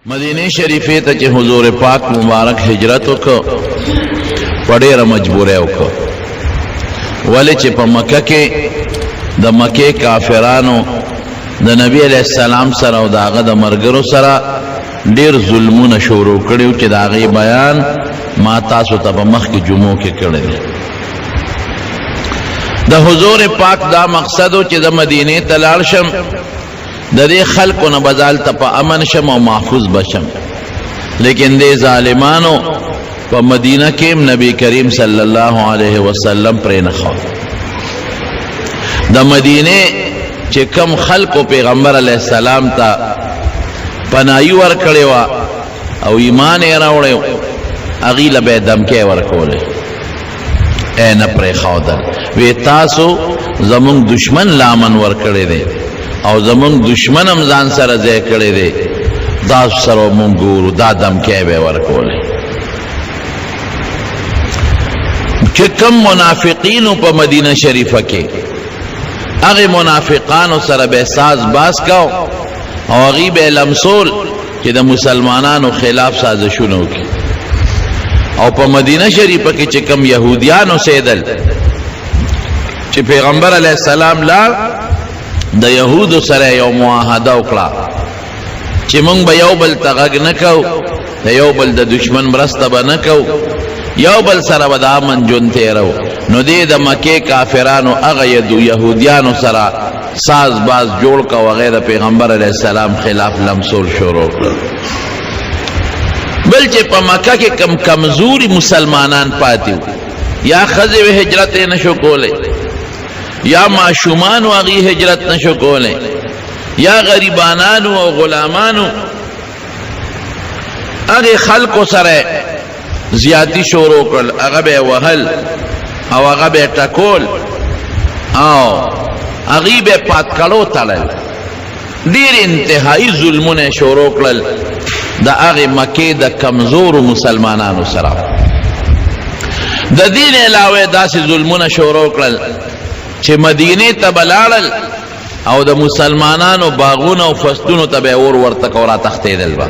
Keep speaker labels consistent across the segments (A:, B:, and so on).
A: مدینه شریفه ته چې حضور پاک مبارک هجرت وکړ په ډېره مجبورۍ وکړ، ولې چې په مکه کې د مکې کافرانو د نبی علیہ السلام سره او د هغه د ملګرو سره ډېر ظلمونه شروع کړي چې د هغې بیان ما تاسو ته په مخکې جمعو کې کړی دی. د حضور پاک دا مقصد و چې د مدینې ته لاړ شم، د دې خلکو نه به هلته په امن شم او محفوظ بشم، لیکن دې ظالمانو په مدینه کې نبی کریم صلی الله علیه وسلم پرې نه ښود. د مدینې چې کم خلکو پیغمبر علیه السلام ته پناهي ورکړې وه او ایمان یې راوړی و، هغې له به یې دمکۍ ورکولې، نه پرېښودل. وی تاسو زمونږ دشمن لامن ورکړی دی او زمونږ دشمن هم ځان سره ځای کړی دی، تاسو سره مونږ ګورو، دا دمکۍ به یې ورکولې. چې کم منافقینو په مدینه شریفه کې هغې منافقانو سره به ساز باز کو او هغې به یې لمسول چې د مسلمانانو خلاف سازشونه وکړي. او په مدینه شریفه کې چې کم یهودیان اوسېدل، چې پیغمبر علیه السلام لاړ د یهودو سره یو معاهده وکړه چې موږ به یو بل ته غږ نه کوو، د یو بل د دشمن مرسته به نه کوو، یو بل سره به د امن ژوند تېرو. نو دې د مکې کافرانو هغه یهودیانو سره ساز باز جوړ که وغیره پیغمبر علیه السلام خلاف لمسول شروع کړل. بل چې په مکه کې کم کمزوري مسلمانان پاتې وو، یا ښځې هجرت یې نشو کولی، یا ماشومانو هغې هجرت نشو کولی، یا غریبانانو او غلامانو، هغې خلکو سره زیاتی شروع کړل، هغه به یې وهل او هغه به یې ټکول او هغې به یې پاتکړو تړل. ډېر انتهایي ظلمونه یې شروع کړل د هغې مکې د کمزورو مسلمانانو سره. د دې نه علاوه داسې ظلمونه شروع کړل چې مدینې ته به لاړل او د مسلمانانو باغونو او فصلونو ته به یې اور ورته کو راتښتېدل به،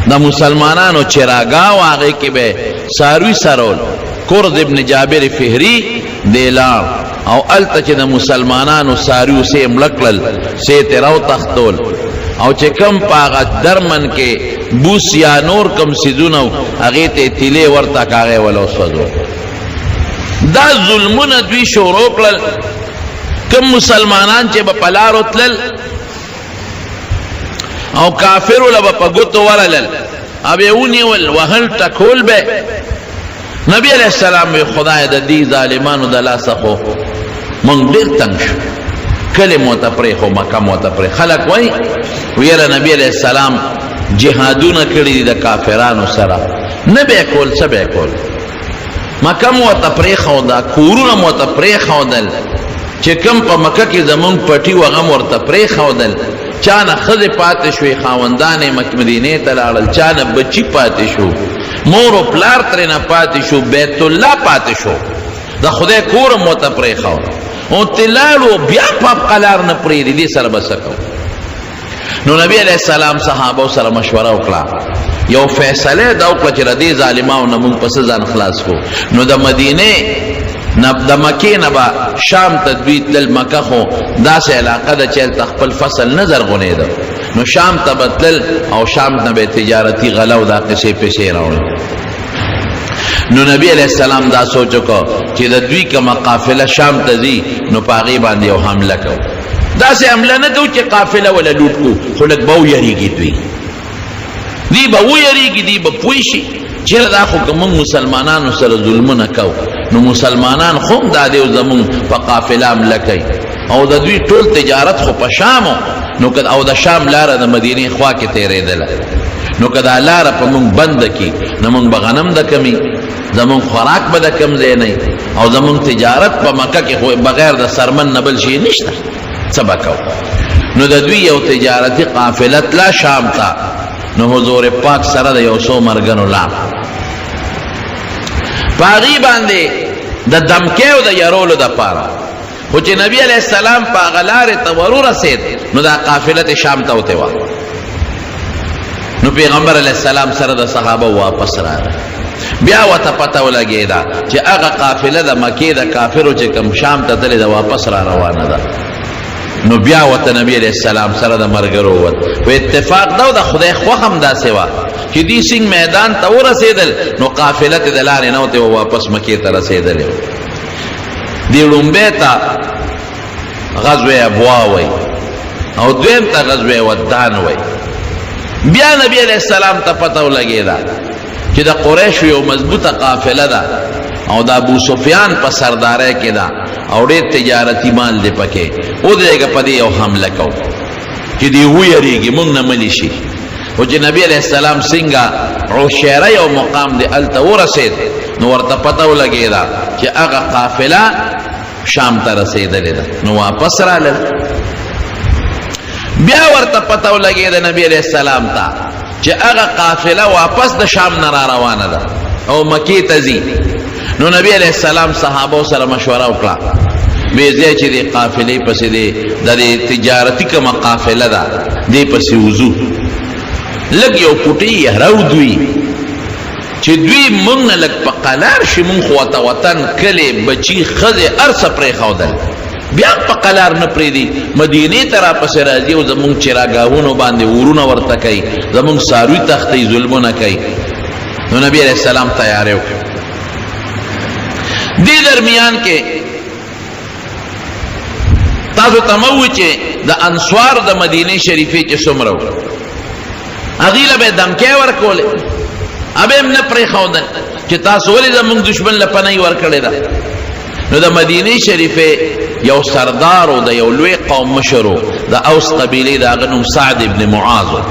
A: د مسلمانانو چراګاه و هغې کې به څاروي سرول. کرد ابن جابر فهري دی لاړ او هلته چې د مسلمانانو څاروي سې یې مړه کړل، سې یې ترې راوتښتول او چې کم په هغه درمن کې بوس یا نور کم څیزونه و هغې ته یې تیلې ورته که هغې وله وسوځول. دا ظلمونه دوی شروع کړل. کم مسلمانان چې به په لارو تلل او کافرو له به په ګوتو ورلل او یې ونیول، وهل ټکول به. نبی علیه السلام وی خدای د دې ظالمانو د لاسه خو موږ ډېر تنګ شو، کلي مو ته پرېښو، مکه مو ته پرېښو. خلک وایي ویره نبی علیه السلام جهادونه کړي دي د کافرانو سره، نه به یې کول، څه به یې کول. مکه مو ته پرېښوده، کورونه مو ته پرېښودل، چې کوم په مکه کې زمونږ پټي و هغه م ورته پرېښودل. چا نه ښځې پاتې شوې، خاوندانې مدینې ته لاړل، چا نه بچي پاتې شو، مور و پلار ترې نه پاتې شو، بیت الله پاتې شو، د خدای کور م ورته پرېښود او ترې لاړو، بیا په قلار نه پرېږدي. دې سره به څه کوو؟ نو نبی علیه السلام صحابو سره مشوره وکړه، یو فیصله یې دا وکړه چې د دې ظالمانو نه موږ په څه ځان خلاص کړو. نو د مدینې د مکې نه به شام ته دوی تلل. مکه خو داسې علاقه ده چې هلته خپل فصل نه زرغونېده، نو شام ته به تلل او شام نه به تجارتي غله او دا قصې پیسې راوړل. نو نبی علیه السلام دا سوچ وکړ چې د دوی کومه قافله شام ته ځي، نو په هغې باندې یو حمله کوو. داسې حمله نه کوو چې قافله وله لوټ کړو، خو لږ به ویریږي دوی به ویریږي، دوی به پوه شي چېرې دا خو که موږ مسلمانانو سره ظلمونه کوو، نو مسلمانان خو هم دا دی زمونږ په قافله حمله کوي او د دوی ټول تجارت خو په شام او د شام لاره د مدینې خوا کې تېرېدله. نو که دا لاره په موږ بنده کړي، نو موږ به غنم د کمي، زمونږ خوراک به د کم ځای نه او زمونږ تجارت په مکه کې خو بغیر د سرمن نه بل شي نشته، څه به کوو؟ نو د دوی یو تجارتي قافله تله شام ته. نو حضور پاک سره د یو څو مرګنو لاړ، په هغې باندې د دمکۍ او د یرولو دپاره. خو چې نبی علیه السلام په هغه لارې ته ورورسېد، نو دا قافله شام ته وتې وه. نو پیغمبر علیہ السلام سره د صحابه واپس راغله بیا ورته پته ولګېده چې هغه قافله د مکې د کافرو چې کوم شام ته تللې ده واپس را روانه ده نو بیا ورته نبی علیہ السلام سره د ملګرو ووت په اتفاق ده او د خدای خوښ هم داسې وه چې دوی سنګ میدان ته ورسېدل نو قافله ته د لارې نه وتې واپس مکې ته رسېدلې دې لومبۍ ته غزوه ابوا وی او دویم ته غزوه ودان وی بیا نبی علیہ السلام ته پته ولګېده چې د قریشو یو مضبوطه قافله ده او د ابو سفیان په سردارۍ کې ده او ډېر تجارتي مال دی پکې ودرېږه په دې یو حمله کوو چې دې ویریږي موږ نه ملي شي او چې نبی علیہ السلام څنګه عشیره یو مقام دی هلته ورسېد نو ورته پته ولګېده چې هغه قافله شام ته رسېدلې ده نو واپس رالل بیا ورته پته ولګېده نبی علیہ السلام ته چې هغه قافله واپس د شام نه را روانه ده او مکې ته ځي نو نبی علیہ السلام صحابو سره مشوره وکړه وی ځای چې د قافلې پسې د تجارتي کومه قافله ده دې پسې وځو لږ یو پوټی راودوي چې دوی مونږ نه لږ په قلار شي مونږ خو ورته وطن کلي بچي ښځې هر څه پرېښودل بیا په قلار نه پرېږدي مدینې ته راپسې راځي او زمونږ چراګاهونو باندې ورونه ورته کوي زمونږ څاروي تښتوي ظلمونه کوي نو نبی علیہ السلام تیاری وکړه دې درمیان کې تاسو ته مه ووایي چې د انصار د مدینې شریفې چې څومره وو هغوی له به یې دمکۍ ورکولې هغه هم نه پرېښودل چې تاسو ولې زموږ دشمن له پناه ورکړې ده نو د مدینې شریفې یو سردار و د یو لوی قوم مشر و د اوس قبیلې د هغه نوم سعد ابن معاذ و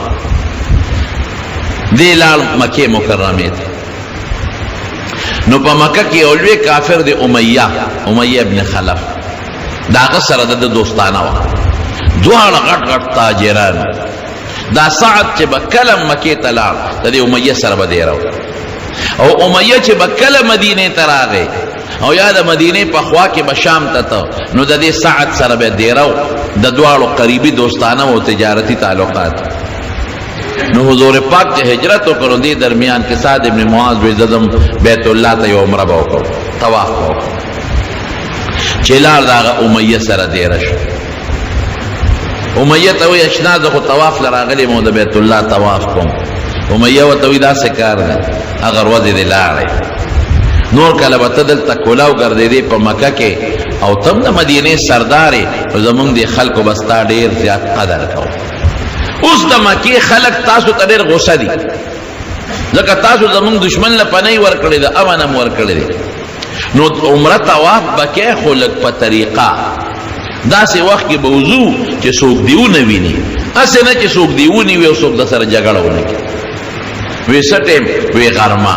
A: دې لاړ مکې مکرمې ته نو په مکه کې یو لوی کافر د امیه ابن خلف د هغه سره د دوستانه وه دواړه غټ غټ تاجران دا سعد چې به کله مکې ته لاړ د دې امیه سره به دیره او امیه چې به کله مدینې ته راغی او یا د مدینې په خوا کې به شام ته ته نو د دې سعد سره به دیره د دواړو قریبي دوستانه او تجارتي تعلقات نو حضور پاک چې هجرت وکړو دې درمیان کې سعد ابن معاذ وی زدم بیت الله ته یو عمره به وکړو طواف به وکړو چې لاړ د هغه امیه سره دیره شو امیه ته وی اشنا زه خو طواف له راغلی مو د بیت الله طواف کوم امیه ورته وی داسې کار دی هغه ورځې دې لاړې نور کله به ته دلته کولاو ګرځېدې په مکه کې او تم د مدینې سردار یې زمونږ دې خلکو به ستا ډېر زیات قدر کوو اوس د مکې خلک تاسو ته ډېر غوسه دي ځکه تاسو زمونږ دشمن له پناه ورکړې ده امن هم ورکړی دی نو عمره طواف به کې خو لږ په طریقه داسې وخت کې به وځو چې څوک دې ونه ویني هسې نه چې څوک دې ونیوي او څوک د سره جګړه ونه کړي وی څه ټیم وی غرمه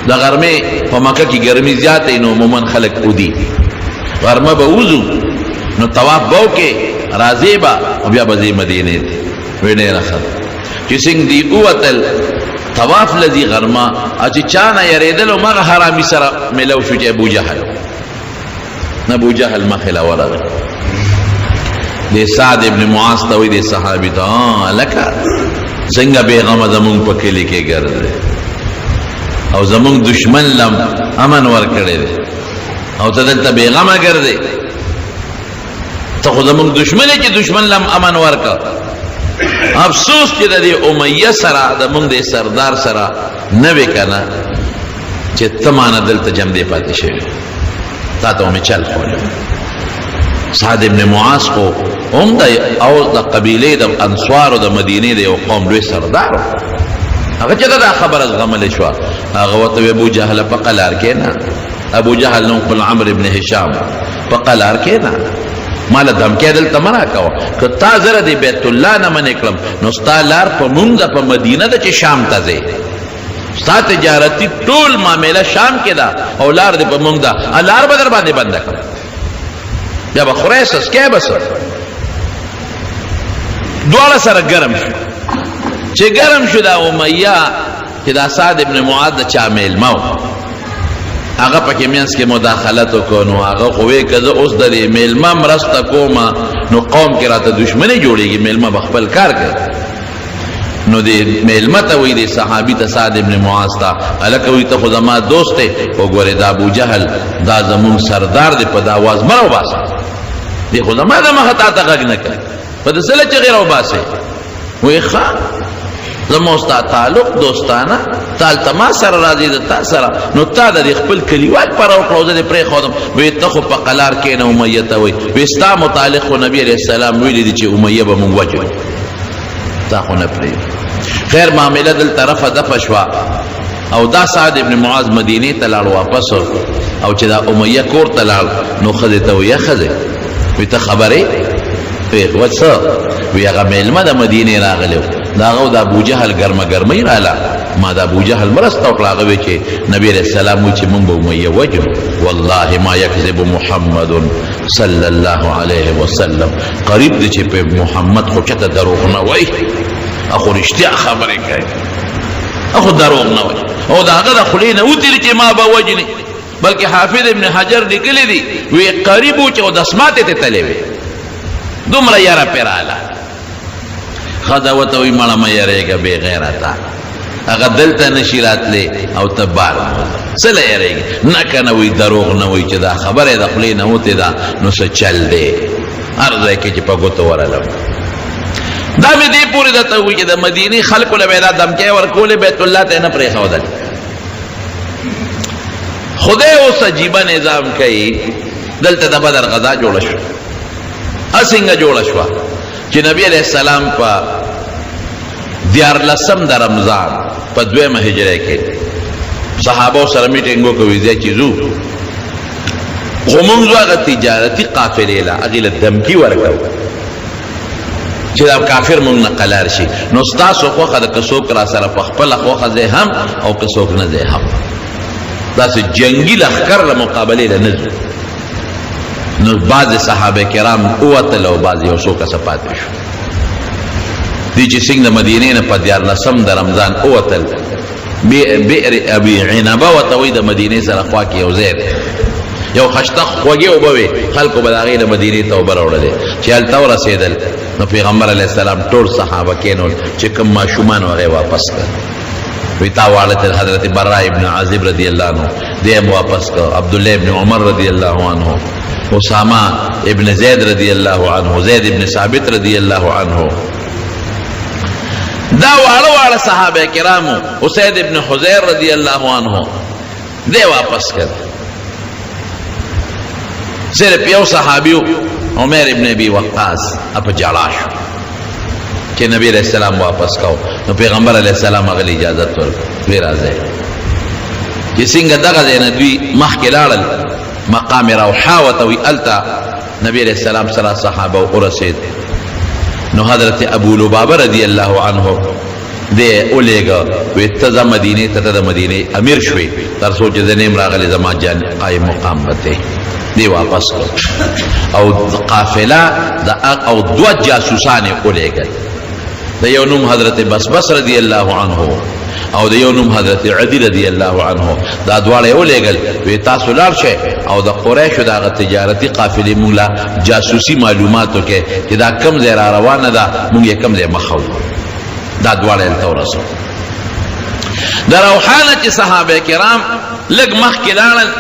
A: د غرمې په مکه کې ګرمي زیاته نو عموما خلک ودي غرمه به وځو نو طواف به وکړې راځې به او بیا به ځې مدینې ته وی ډېره ښه چې څنګه دې ووتل طواف لذي غرمه او چې چا نه یېرېدل همغه حرامي سره ملو شو چې ابو جهل مخې له ورغی دې سعد ابن معاذ ته وایي دې صحابي ته هلکه څنګه بېغمه زمونږ په کلي کې ګرځې او زمونږ دشمن لم امن ورکړی دی او ته دلته بېغمه ګرځې ته خو زمونږ دشمن یې چې دشمن لم امن ورکړ افسوس چې د دې امیه سره زمونږ د سردار سره نه وې که نه چې ته مانه دلته جمدې پاتې شوي تا ته مې چل خوړی سعد ابن معاذ خو هم د قبیلې د انصارو د مدینې د یو قوم لوی سردار هغه چې دا خبره زغملی شوه هغه ورته وی ابو جهل په قلار کې نه ابو جهل نوم خپل عمرو ابن هشام په قلار کې نه ماله دمکې دلته مه راکوه که تا زره د بیت الله نه منې کړم نو ستا لار په مونږ په مدینه ده چې شام ته ځې ستا تجارتي ټول معامله شام کې ده او لار دې په مونږ ده لار به در باندې بنده کړم بیا به خورئ سسکې به څه دواړه سره ګرم شو چې ګرم شو دا امیه چې دا سعد ابن معاذ د چا میلمه و هغه پکې منځ کې مداخلت وکړو نو هغه خو وی که زه اوس د دې میلمه مرسته کومه نو قوم کې راته دشمني جوړېږي میلمه به خپل کار کوي نو دی میلمت وی دی صحابی تا سعد ابن معاذ تا الکوی تا خود ما دوست تے او گوری دا ابو جہل دا زمون سردار دی پا دا آواز مرو باسا دی خود ما دا مخطا تا غگ نکر پا دا سلچ غیر او باسے وی خواه زموستا تعلق دوستانا تال تما سر راضی دا تا سر نو تا دا دی خپل کلیوال پر او کلوزه دی پری خودم وی تخو پا قلار کین امیتا وی ستا متعلق و نبی علیہ السلام ویلی دی چی امیه با من وجو تا خو نپری خیر معاملہ دل طرف دفشوا او دا سعد ابن معاذ مدینی تلال واپس او چې دا امیه کور تلال نو خزه تو یا خزه وی ته خبره وی وڅ وی هغه میلمه د مدینه راغلو دا غو د ابو جهل ګرمه رااله ما د ابو جهل مرسته وکړه وی چې نبی رسول الله مو چې مونږ به امیه وجو والله ما یکذب محمد صلی الله علیه وسلم قریب دی چې په محمد خو چته دروغ نه وای اخو رشتیا خبره کوي اخو دروغ نه وای او دا هغه خلینه وتر چې ما به وجني بلکې حافظ ابن حجر لیکلی دی وی قریبو چې د اسماته ته تللی وي دومره یاره پیراله خدا وته وی مړه مې یریږه بے غیرتا هغه دلته نشی راتلی او تبار سله یریږي نه کنه وی دروغ نه وای چې دا خبره د خلینه وته دا نو څه چل دی ارزه کې چې په ګوتو ورالم دا مې دې پوری دته وی چې د مدینی خلکو له پیدا دمکې ورکول بیت الله ته نه پرې خودل خدای اوس عجیب نظام کوي دلته د بدر غزا جوړ شو اسنګ جوړ شو چې نبی علیہ السلام په دیار لسم د رمضان په دویمه هجره کې صحابه سره میټینګ کوي ځکه چې زو قومونږه هغه تجارتي قافلې لا اغه دمکی ورکو چې دا کافر مونږ نه قلار شي نو تاسو خو خد کڅوک را سره په خپل خو خزه هم او کڅوک نه ده هم دا سه جنگی لخر له مقابله له نزل نو بعض صحابه کرام اوتل او بعض یو څوک سپات شو دي چې څنګه مدینې نه په دیار لسم د رمضان اوتل بئر ابي عنبه وتوي د مدینې سره خوا کې یو زید یو خشتق خوږی او بوي خلکو بداغې د مدینې توبه راوړل چې ال تور رسیدل نو پیغمبر علیہ السلام ټول صحابه کینول چې کوم ماشومان هغه واپس کړ وی تا والد حضرت براء ابن عازب رضی اللہ عنہ دیم واپس کړ عبد الله ابن عمر رضی اللہ عنہ اسامہ ابن زید رضی اللہ عنہ زید ابن ثابت رضی اللہ عنہ دا واړه صحابه کرامو اسید ابن حذیر رضی اللہ عنہ دے واپس کړ صرف یو صحابیو عمر ابن ابی وقاص اپ جلاش کہ نبی علیہ السلام واپس کاو نو پیغمبر علیہ السلام اغلی اجازت ورکړه وی راځي چې څنګه دغه دینه دوی مخکې لاړل مقام روحا وتوی التا نبی علیہ السلام سره صحابه ورسید نو حضرت ابو لبابه رضی الله عنه دې اولېګه وی ته مدینه ته د مدینه امیر شوی تر سوچ زنیم راغلی زما جان قائم مقام بته دی واپس او قافله او دو جاسوسان اولېګل د یو نوم حضرت بس رضی الله عنه او د یو نوم حضرت عدی رضی الله عنه دا دواړه اولېګل وی تاسو لاړ شئ او د قریشو دغه تجارتي قافلې مولا جاسوسي معلوماتو کې چې دا کم ځای را روانه ده مونږ یې کم ځای مخو دا دواړه تورسو د روحانه چې صحابه کرام لګ مخکې لاړل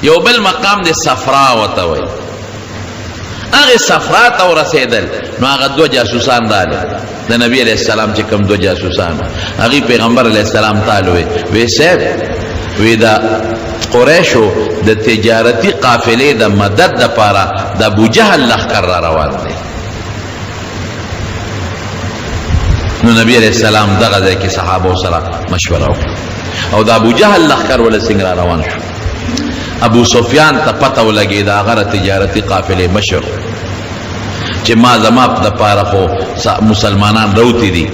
A: یو بل مقام د صفرا وتوي هغه صفرا ته ورسېدل نو هغه دو جاسوسان راغلل د نبی علیہ السلام چې کوم دو جاسوسان هغه پیغمبر علیہ السلام تعالی وی سید وی دا قریشو د تجارتي قافلې د مدد د پاره د ابو جهل لخر را روان دي نو نبی علیہ السلام دغه ځای کې صحابه سره مشوره وکړه او د ابو جهل لخر ول څنګه را روان شو ابو سفیان ته پته ولګی دا غره تجارتي قافله مشر چې ما زما د پاره خو مسلمانان روتی دي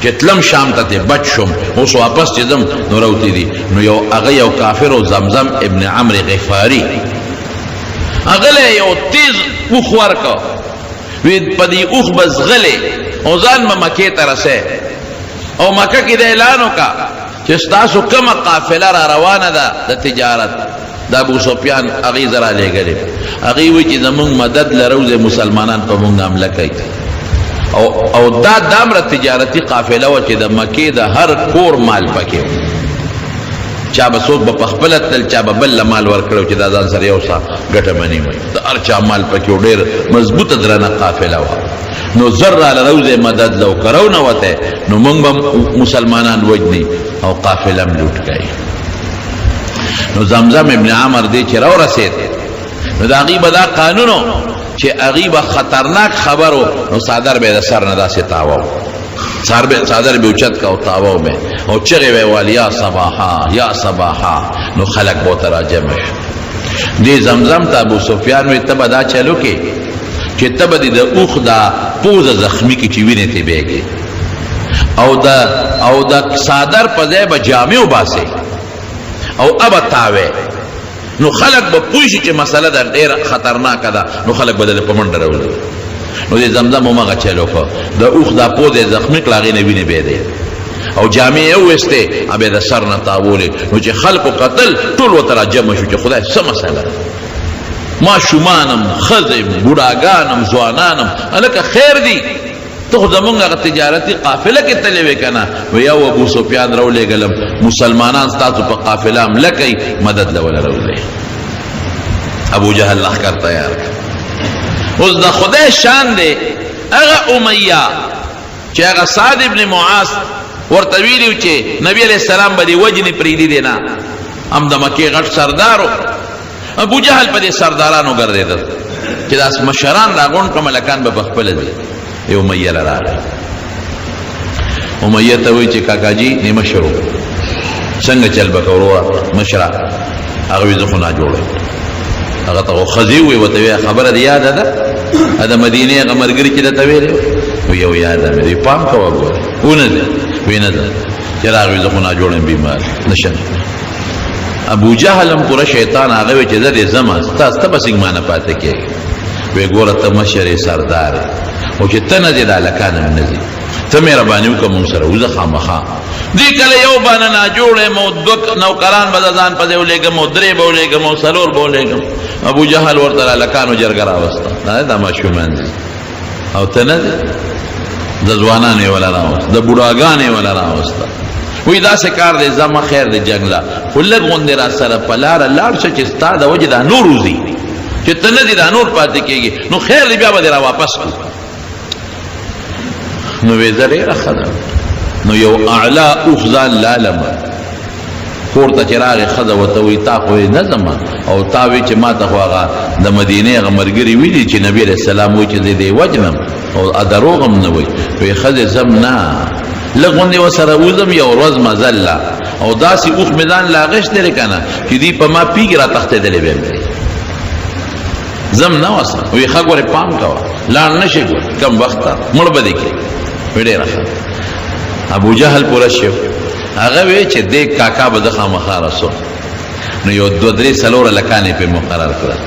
A: چې تلم شام ته بچ شم اوس واپس چې زم نو روتی دي نو یو هغه یو کافر او زمزم ابن عمرو غفاری هغه له یو تیز اوخ ورکو وی پدی اوخ بزغله او ځان مکه ته رسه او مکه کې د اعلان وکا چې تاسو کومه قافله را روانه ده د تجارت دا ابو سفیان اغي زرا لګلې اغي وی چې زمون مدد لروزه مسلمانان په مونږ حمله کوي او دا دامره تجارتی قافله و چې د مکې د هر کور مال پکې چا به څوک به پخپله تلل چا به بل مال ورکړی چې دا ځان سره یو څه ګټه منی وي د هر چا مال پکې ډېر مضبوطه درنه قافله وه نو زر راله روزې مدد لو کرو نه وته نو موږ به مسلمانان وجني او قافله هم لوټ کوي نو زمزم ابن عمر دی چې راورسېد نو د هغې به دا قانونو چې هغې به خطرناک خبر نو صادر به د سر نه داسې تاوه صادر به اوچت کا او تاوه به او چغې به ویل یا صباحا یا صباحا نو خلک به ورته راجمع شو دې زمزم ته ابو سفیان وایي ته به دا چلو کې چې ته به د اوښ دا پوزه زخمي کې چې وینې ترې بهېږي او د صادر په ځای به جامې وباسې او ابه تاوې نو خلق به پوه شي چې مسله ده ډېره خطرناکه ده نو خلق به دله په منډه راولي نو دې زمزم همغه چل وکړه د اوښ دا پوزه یې زخمي کړه هغې نه وینې بهېدې او جامې یې وویستې بیا د سر نه تاولې نو چې خلقو قتل ټول ورته راجمع شو چې خدای څه مسله ده ماشومانم ښځې بوډاګانم ځوانانم هلکه خیر دی ته خو زمونږ هغه تجارتي قافله کې تللی وې که نه و یو ابو سفیان راولېږلم مسلمانان ستاسو په قافله حمله کوي مدد له وله راولئ ابو جهل لښکر تیار کړ اوس د خدای شان دی هغه امیه چې هغه سعد ابن معاذ ورته ویلي چې نبي علیه السلام به دې وجنې پرېږدي دی نه هم د مکې غټ سردار ابو جهل په دې سردارانو ګرځېدل چې داس مشران راغونډ کړه ملکان به پخپله ځي یو امیه له راغی امیه ته وایي چې کاکاجي نیمه شروع څنګه چل به کوو مشره هغه وایي زه خو ناجوړه یم هغه ته خو ښځې ووایي ورته وایي خبره دې یاده ده د مدینې هغه ملګري چې درته ویلې وایي یو یاده مې دی پام کوه ګوره ونه ځه وایي نه ځه چې راغی زه خو ناجوړه یم بیمار نشه ابو جهل هم پوره شیطان هغه وایي چې زه دې ځمه ستاسو ته به څنګه مانه پاتې کېږي وایي ګوره ته مشر سردار او چې ته نه ځې د هلکان هم نه ځې ته مهرباني وکړه مونږ سره وځه خامخا دې کله یو بانه ناجوړ یم او دوه نوکران به د ځان پسې ولېږم او درې به ولېږم او څلور به ولېږم ابو جهل ورته د هلکانو جرګه راوسته دا ماشومان دي او ته نه ځې د ځوانانو یې وله راوسته د بوډاګانو یې وله راوسته وایي داسې کار دی ځمه خیر د جنګ له خو لږ غوندې را سره په لاره لاړ شه چې ستا د وجې دا نور وځي چې ته نه دي دا نور پاتې کېږي نو خیر دی بیا به دې را واپس کړو نو وی زه ډېره ښه ده نو یو اعلی اوښ ځان لالمه کور ته چې راغې ښځه ورته وایي تا خو نه ځمه او تا وایي چې ما ته خو هغه د مدینې هغه ملګري ویلي چې نبي علیه السلام وایي چې زه دې وجنم او دروغ هم نه وایي وایي ښځې ځم نه لږ غوندې ورسره وځم یو ورځ مزله او داسې اوښ مې ځان له اغېشتلی که نه چې دوی په ما پیږي را تښتېدلی به یم دی ځم نه ورسره وایي ښه ګورې پام کوه لاړ نه شي ګورې کم وخت ته مړ به دې کړي وایي ډېره ښه ابو جهل پوره شو هغه وی چې دې کاکا به د خامخا رسول نو یو دوه درې څلور هلکان یې پرې مقرر کړل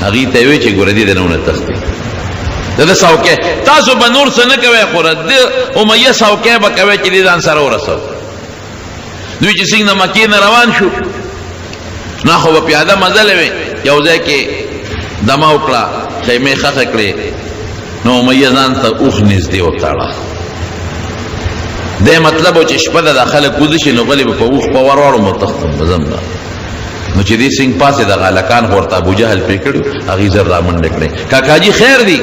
A: هغې ته یې وی چې ګوره دې د نه ونه تښتي د ده څوکۍ تاسو به نور څه نه کوئ خو د امیه څوکۍ به کوئ چې دې ځان سره ورسول دوی چې څنګه د مکې نه روان شو نه خو به پیاده مزلې وې یو ځای کې دمه وکړه خیمې ښخې کړې نو امیه ځان ته اوښ نږدې وتاړه دې مطلب و چې شپه ده دا خلک وځي شي نو غلی به په اوښ په ور واړو متختم به ځم به نو چې دې سنګ پاسې دغه هلکان خو ورته ابوجهل پرې کړي هغې زر را منډې کړې کاکاجي خیر دی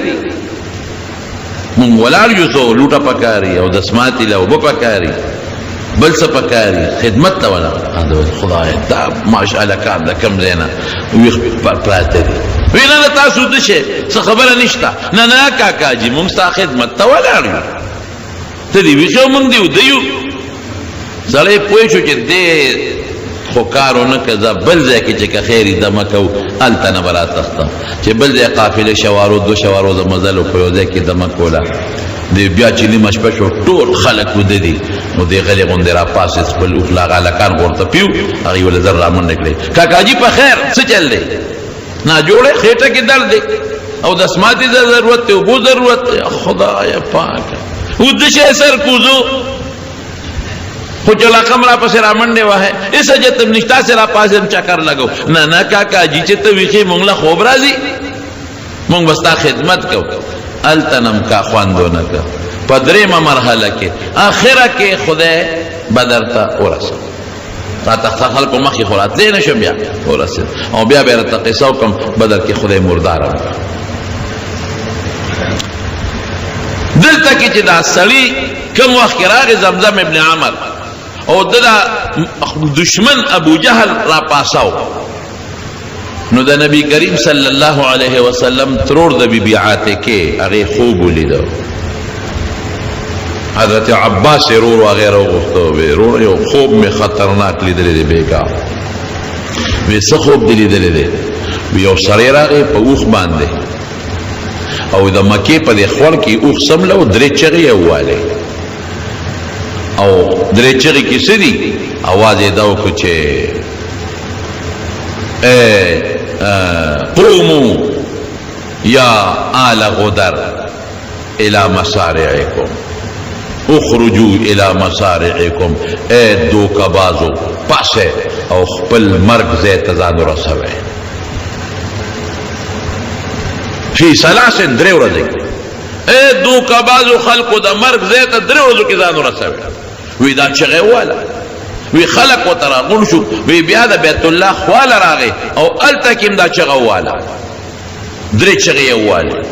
A: مونږ ولاړ یو څو لوټه پکاري او دسماتي له اوبه پکاري بل څه پکاري خدمت ته ولاړ خدای دا ماشاءالله کار د کوم ځای نه ویښ پراته دي وی نه تاسو څه شی څه خبره نشته نه نه کاکاجي مونږ ستا خدمت ته ولاړ یو ته دې ویښ مونږ دې ودیو سړی پوه شو چې دې خو کار ونه که زه بل ځای کې چې که خیر یې دمه کوو هلته نه به راتښتم چې بل ځای قافلې شوارو دو شوارو د مزلو په یو ځای کې دمه کوله دی بیا چې نیمه شپه شو ټول خلک وده دي نو دی غلې غوندې راپاسېد خپل اوښ له هغه هلکان خو ورته پیو هغې ولې زر رامنډې کړې کاکاجي په خیر څه چل دی ناجوړی خېټه کې درد دی او دسماتي ته ضرورت دی اوبو ضرورت دی خدای پاکه اوده شی سر کوزو خو چې لقم را پسې رامنډې وهې هېڅ حاجت هم نشته تاسې راپاسېدم چکر لګو نه کاکاجي چې ته ویښې مونږ له خوب راځي مونږ به ستا خدمت کوو التنم کا خواندونه کا په درېمه مرحله کې اخره کې خدای بدر ته ورسو تا ته خلکو مخې خو راتلی نه شم بیا ورسېد او بیا به یې راته قصه وکړم بدر کې خدای مرداره وکړه دلته کې چې دا سړي کوم وخت کې راغی زمزم ابن عمر او د دشمن ابو جهل را پاساو نو د نبی کریم صلی الله علیه وسلم ترور د بیبي عاتکه هغه خوب ولیدو حضرت عباس رور وغیره وغوښتو رور یو خوب می خطرناک لیدلی دی بیګا وی څه خوب دی لیدلی دی یو سړی راغی په اوښ باندې او د مکې په دې خور کې اوښ سمله او درې چغې یې ووالې او درې چغې کې څه دي اواز یې دا وکړو چې قوموا یا آل غدر الى مسارعکم اخرجوا الى مسارعکم اے دوکبازو پاسه او خپل مرگ زیت ځان ورسوي فی سلاسن درې ورځې اے دوکبازو خلقو د مرگ زیت درې ورځو کې ځان ورسوي وی دا چغه والا وی خلق و تراغون شو وی بیا د بیت الله خواله راغی او التکم دا چغه والا درې چغه والا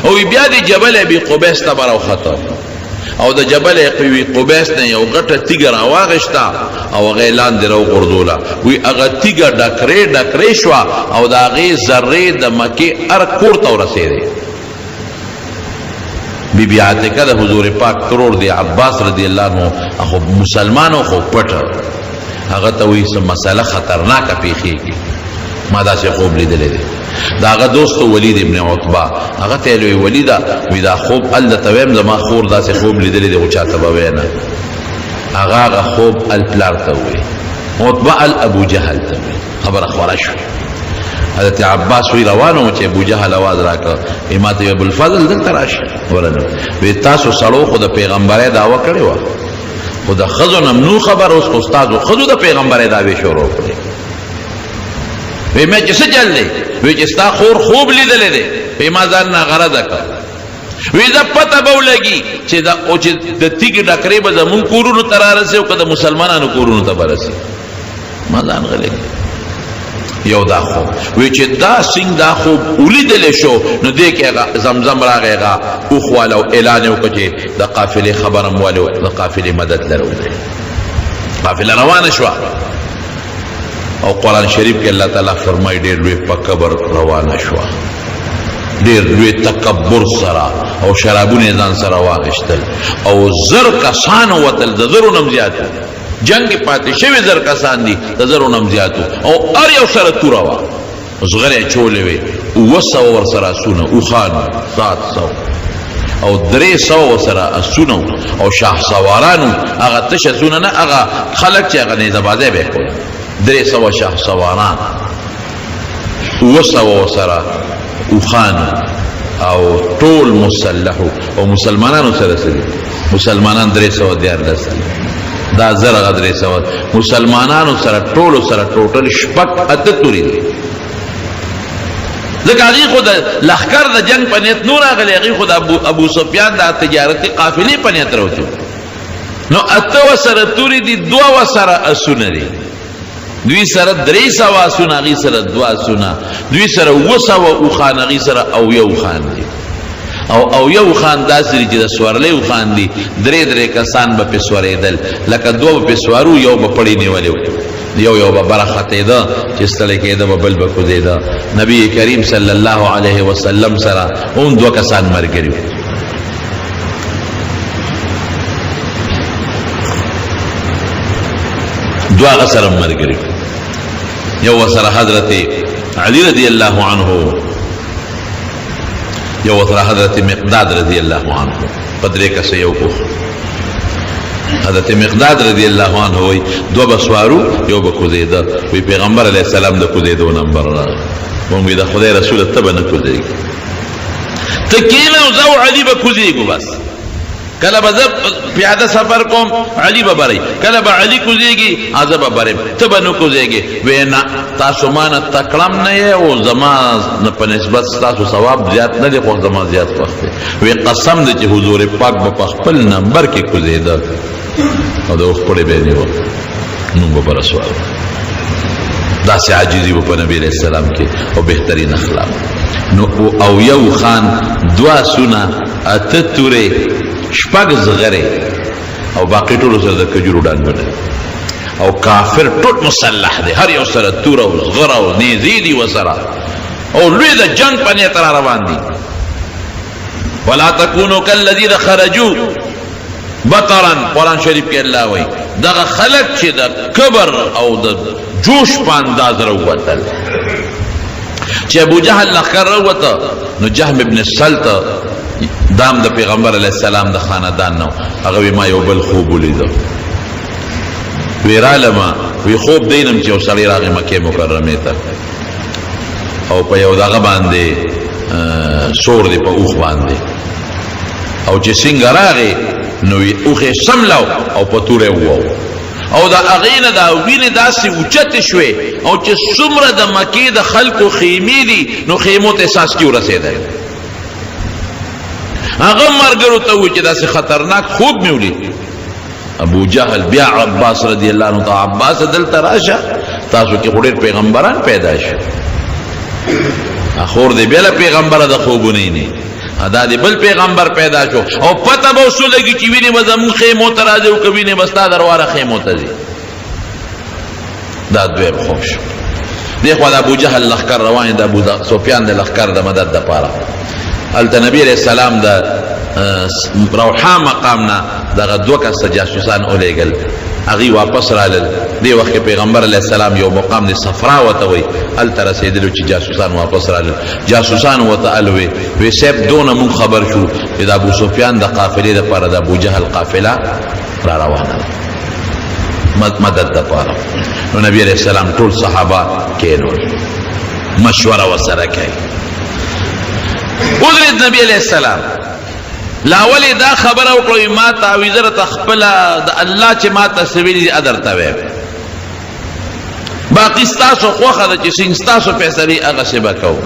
A: او بیا د جبل ابي قبيس ته براو خطر او د جبل ابي قبيس نه یو غټه تیګر واغښتا او غیلان درو غردولا وی هغه تیګر ډکرې شو او دا غي ذره د مکه ار کور ته ورسېده بی بی عاتکه د حضور پاک ترور دی عباس رضی الله عنه اخو مسلمانو خو پټ هغه ته وی سم مسله خطرناکه پیخیږي ما دا څه خوب لیدلې دي دا هغه دوست ولید ابن عتبہ هغه ته وی ولیدا وی دا خوب ال تویم زما خور دا څه خوب لیدلې دي او چاته به وینا هغه خوب ال پلار ته وی عتبہ ال ابو جهل ته خبر خورش حضرت عباس وی روانو چې ابو جهل आवाज راکړ امام ابو الفضل دلته راشه ورنه وی تاسو سړو خو د پیغمبره داوا کړی و خو د خزو نمنو خبر اوس استاد خزو د پیغمبره داوی شروع کړی وی مې چې څه چل دی وی چې ستا خور خوب لیدلې دی په ما ځان نه غرض وکړ وی دا پته به ولګي چې دا او چې د تیګ ډکرې به زمون کورونو ته رارسي او که د مسلمانانو کورونو ته برسي ما ځان غلې یو دا خوب وی چې دا سنگ دا خوب ولیدل شو نو دې کې زمزم راغی او خواله اعلان وکړي چې د قافلې خبرم والو د قافلې مدد لرو قافله روانه شو او قرآن شریف کې الله تعالی فرمایي ډېر لوی په قبر روانه شو ډېر لوی تکبر سره او شرابونه ځان سره واغشتل او زر کسان وتل د زرو نم زیات جنگ پاتې شوی زر کسان دي د زرو نم زیاتو او ار یو سره تورا وا زغره چولې وي وسو ور سره سونه او خان 700 او 300 ور سره اسونه او شاه سوارانو هغه تشه سونه نه هغه خلک چې هغه نه زباده به کول 300 شاه سواران وسو ور سره او خان او ټول مسلح او مسلمانانو سره سره مسلمانان 300 دیار دسل دا زر غدرې سوال مسلمانانو سره ټولو سره ټوټل شپږ اته توري دي ځکه هغې خو د لښکر د جنگ په نیت نور راغلی هغې خو د ابو سفیان د تجارتي قافلې په نیت راوتو نو اته سره توري دي 2 سره اسونه دي دوی سره 300 اسونه هغې سره 2 اسونه دوی سره 200 اوښان هغې سره او یو خان دي او یو خان داسې چې د سورلې خان دي 3 کسان به په سورېدل لکه 2 په سوارو یو به پړی نیولې یو به برخته ده چې ستړی کېده به بل به کوزېده نبی کریم صلی الله علیه وسلم سره اون 2 کسان مرګري دعا سره مرګري یو سره حضرت علی رضی الله عنه یو سره حضرت مقداد رضی الله عنه پدری کسه یو کو حضرت مقداد رضی الله عنه وی 2 بسوارو یو بکوزیده وی پیغمبر علیہ السلام د کوزیدو نمبر را مونږ د خدای رسول ته بنه کوزیږي تکینه او زو علی بکوزیګو بس کله به زه پیاده سفر کوم علي به برئ، کله به علي کوزېږي زه به برم، ته به نه کوزېږې. وی نه تاسو ما نه تکړم نه یې او زما په نسبت ستاسو ثواب زیات نه دی، خو زما زیات خوښ دی. وی قسم دی چې حضور پاک به په خپل نمبر کې کوزېده او د اوښ پړې به یې نیوه، نوم به به رسوال. داسې عاجزي به په نبي علیه السلام کې او بهترین اخلاق. نو او یو خان، دوه سونه، اته تورې، شپږ زغرې او باقي ټولو سره د کجورو ډنګونه او کافر ټول مسلح دی، هر یو سره توره او زغره او نیزې دي ورسره او لوی د جنګ په نیت را روان دي. ولا تکونوا کالذین خرجوا بطرا، قرآن شریف کې الله وایي دغه خلک چې د کبر او د جوش په انداز راووتل. چې ابو جهل لښکر راووته نو جهم ابن سلط دام د پیغمبر علیه السلام د خاندان نو، هغه وی ما یو بل خوب ولیده، وی رالما وی خوب دینم چې یو سړی راغی مکې مکرمې ته او په یو دغه باندې سور دی په اوښ باندې، او چې څنګه راغی نو اوښ سملو او په توره ووو او د هغې نه دا وینې داسې اوچتې شوې او چې څومره د مکې د خلکو خیمې دي نو خیمو ته ساس کې ورسېدی. هغه ملګرو ته ووایي چې داسې خطرناک خوب مې ولید. ابو جهل بیا عباس رضی الله عنه ته عباس دلته راشه، تاسو کې خو ډېر پیغمبران پیدا شو، خور دې بله پیغمبره د خوبونه نه دا دی بل پیغمبر پیدا شو او پته به وسو لګي چې وینې به زمون خیمو ته راځي او که وینې به ستا درواره خیمو ته ځي. دا دویم خوب شو. دې خوا د ابو جهل لښکر روان د ابو سفیان د لښکر د مدد دپاره. هلته نبي علیه السلام د روحا مقام نه دغه دوه کسه جاسوسان ولېږل، هغوی واپس رالل. دې وخت کې پیغمبر علیه السلام یو مقام د صفرا ورته وایي، هلته رسېدلو چې جاسوسان واپس رالل. جاسوسان ورته الوي وی صاحب دونه مونږ خبر شو چې د ابو سفیان د قافلې دپاره د ابو جهل قافله را روانه ده مدد دپاره. نو نبي علیه السلام ټول صحابه کېنول، مشوره ورسره کوي. ودرېد نبي علیه السلام لاولې دا خبره وکړه ما تعویذه راته خپله د الله چې ما ته څه ویلي دي درته وایم، باقي ستاسو خوښه ده چې څنګه ستاسو فیصلې هغسې به کوو.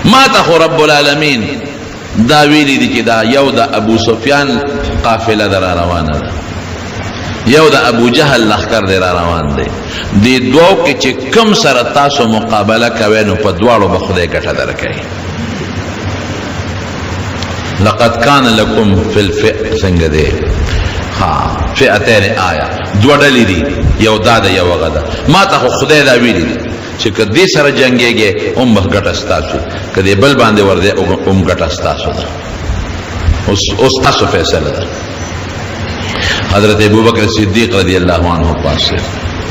A: ما ته خو رب العالمین دا ویلي دي چې دا یو د ابو سفیان قافله ده را روانه ده، یو د ابو جهل لښکر دی را روان دی. دې دوو کې چې کم سره تاسو مقابله کوئ نو په دواړو به خدای ګټه درکوي. لقد کان لکم فی الفئ څنګه دی فئتین آیا دوه ډلې دي، یو دا ده یو هغه ده. ما ته خو خدای دا ویلي دي چې که دې سره جنګېږې هم به ګټه ستاسو، که دې بل باندې ور دی هم ګټه ستاسو ده. اوس تاسو فیصله ده. حضرت ابوبکر صدیق رضی الله عنه پاسه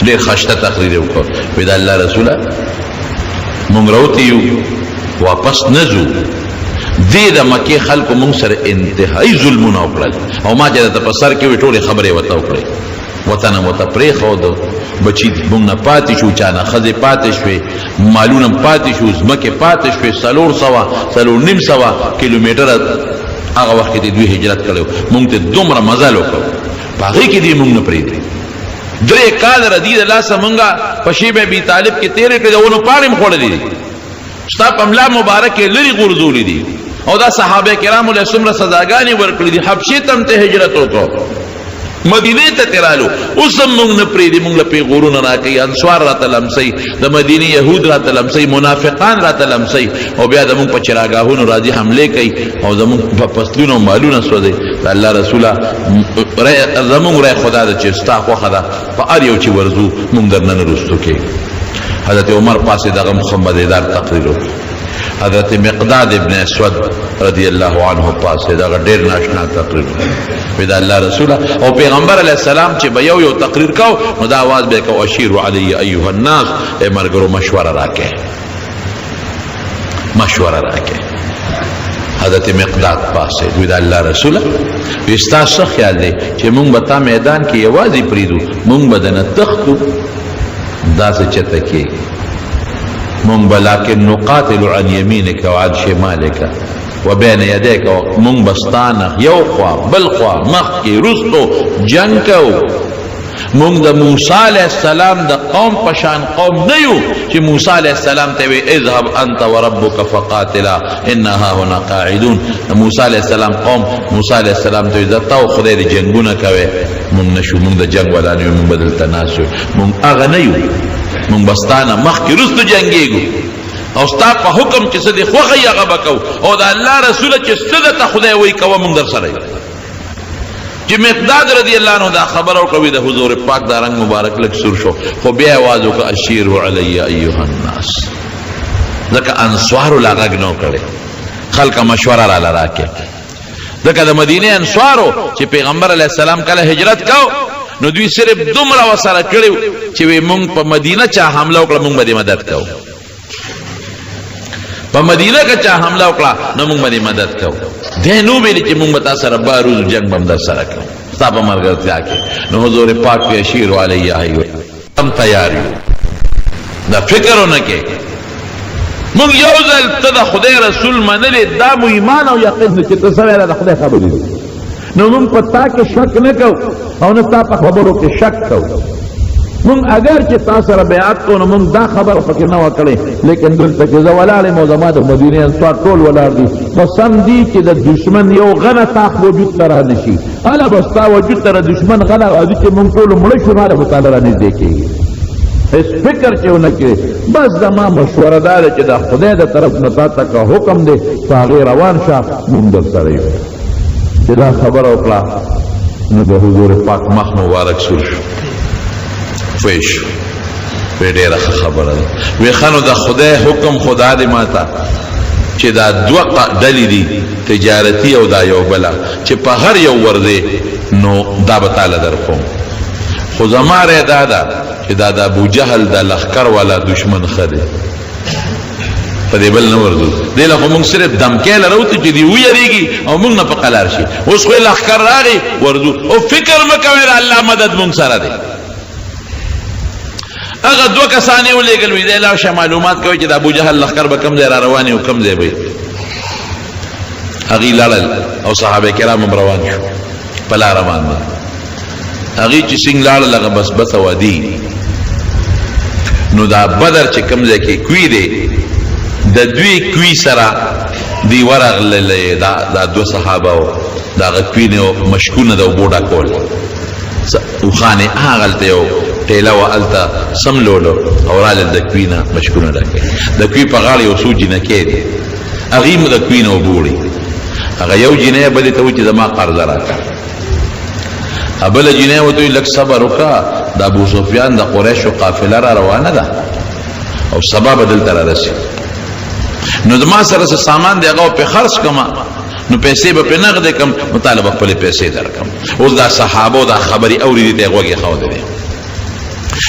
A: ډېر خشته تقریر وکړ، وی د الله رسوله مونږ راوتي یو واپس نه ځو، دې د مکې خلکو مونږ سره انتهایي ظلمونه وکړل او ما چې درته په سر کې وې ټولې خبرې ورته وکړې، وطن مو ته پرېښود، بچي مونږ نه پاتې شو، چا نه ښځې پاتې شوې، مالونه پاتې شو، ځمکې پاتې شوې، 400 کیلومیټره هغه وخت کې دوی هجرت کړی، مونږ ته دومره مزل وکړ، په هغې کې دې مونږ نه پرېږدي. 3 کاله ردي د لاسه مونږه په شیب ابي طالب کې تېرې کړې، د ونو پاڼې م خوړلې دي، ستا په ملا مبارک یې لرې غورځولې دي او دا صحابه کرامو له څومره سزاګانې ورکړې دي. حبشې ته هم ته هجرت وکړو، مدینې ته تیرالو، اوس هم مونږ نه پرېږدي، مونږ له پیغورونه راکوي، انصار راته لمسوي، د مدینې یهود راته لمسوي، منافقان راته لمسوي او بیا زمونږ په چراګاهونو راځي حملې کوي او زمونږ په فصلونو مالونه سوځوي. د الله رسوله زمونږ رای خدا ده چې ستا خوښه ده په هر یو چې ورځو مونږ درنه نه رستو کېږو. حضرت عمر پاسې دغه مخمدیدار تقریر وکړ. حضرت مقداد ابن اسود رضی الله عنه پاسه دا ډېر ناشنا تقریر وی دا الله رسوله او پیغمبر علیه السلام چې به یو تقریر کو نو دا आवाज به کو اشیر علی ایها الناس، ای مرګرو مشوره راکې، مشوره راکې. حضرت مقداد پاسه وی دا الله رسوله استاسو خیال دی چې مونږ به تا میدان کې یوازې پریدو، مونږ به دنه تختو داسې چته کې مونږ به لکن نقاتل عن یمینک و عن شمالک، وبین یدیک مونږ بستانه یو خوا بل خوا مخکې رستو جنگ کو مونږ د موسی علیہ السلام د قوم پشان قوم نه یو چې موسی علیہ السلام ته وی اذهب انت وربك فقاتلا انها هنا قاعدون. موسی علیہ السلام قوم موسی علیہ السلام ته زتا او خدای دې جنگونه کوي مونږ نشو مونږ د جنگ ولا نه مونږ بدل تناسو مونږ هغه نه یو مونږ بستانه مخکې رستو جنگيګو او ستا په حکم چې څه دې خوښي هغه بکو او د الله رسول چې څه ته خدای وی کوه مونږ در سره چې مقداد رضی الله عنه دا خبر او کوي د حضور پاک دا رنگ مبارک لک سر شو خو بیا आवाज وکړه اشیر علی ایها الناس ځکه انصار لاغ نو کړي خلک مشوره را لراکه ځکه د مدینه انصارو چې پیغمبر علی السلام کله هجرت کو نو دوی صرف دومره وسره کړي چې مونږ په مدینه چا حمله وکړه مونږ به مدد کوو په مدینه کې چا حمله وکړه نو مونږ به مدد کوو دینو ویل چې مونږ به تاسو سره باروز جنگ بم در سره کوو تاسو په مرګ کې نو حضور پاک په اشیر علی ایه تم تیار دا فکرونه کې مونږ یو ځل ته د خدای رسول منلې دا مو ایمان او یقین چې تاسو سره د خدای خبرې نو مونږ په تا کې شک نه کوو او نه تاسو په خبرو کې شک کوو مونږ اگر چې تاسو سره بیعت کو نو مونږ دا خبر پکې نه وکړي لیکن دلته کې زوالال موضوعات مدینه انصار ټول ولار دي قسم دي چې د دشمن یو غنه تاخ وجود تر نشي الا بستا وجود تر دشمن غنه او چې مونږ ټول مړ شو نه تعالی را نږدې کېږي اس فکر چې ونه کې بس زما مشوره دار چې د خدای د طرف نه تاسو حکم دی هغه روان شه مونږ در سره یو چې دا خبر او کړه نو د حضور پاک مخ مبارک سور شو فیش په ډیره خبره ده وی خانو د خدای حکم خدا دې ماته چې دا دوه ډلې دي تجارتی او دا یو بلا چې په هر یو ورده نو دا به تعالی درکوم خو زماره دا چې دا د ابو جهل د لخر والا دشمن خده په دې بل نه ورځو دې له موږ صرف دمکې لروته چې دی ویریږي او موږ نه په قلار شي اوس خو لخر راغی ورځو او فکر مکوي الله مدد موږ سره دی اگر دو کسانی ولېګل وی دی لا شه معلومات کوي چې د ابو جهل لخر به کم ځای را رواني او کم ځای به هغه لاړل او صحابه کرام روان شو په لار روان دي هغه چې څنګه لاړل هغه بس بس ودی نو دا بدر چې کم ځای کې کوي دی د دوی کوي سره دی ورغله دا دو صحابه او دا کوي مشکونه د وبوډا کول او خانه هغه یو ټیلا والتا سملولو او رال د کوینه مشکونه راکې د کوي په غاړه یو سوجي نه کېږي هغه مو د کوینه وبوړي هغه یو جنې بل ته و چې زما قرض راکړه ابل جنې وته لک صبر وکا د ابو سفیان د قریش قافله را روانه ده او سبب بدل تر راشي نو زما سره سامان دیغه په خرج کما نو پیسې به نقد کم مطالبه خپل پیسې درکم اوس دا صحابه دا خبري اوري دي هغه خو ده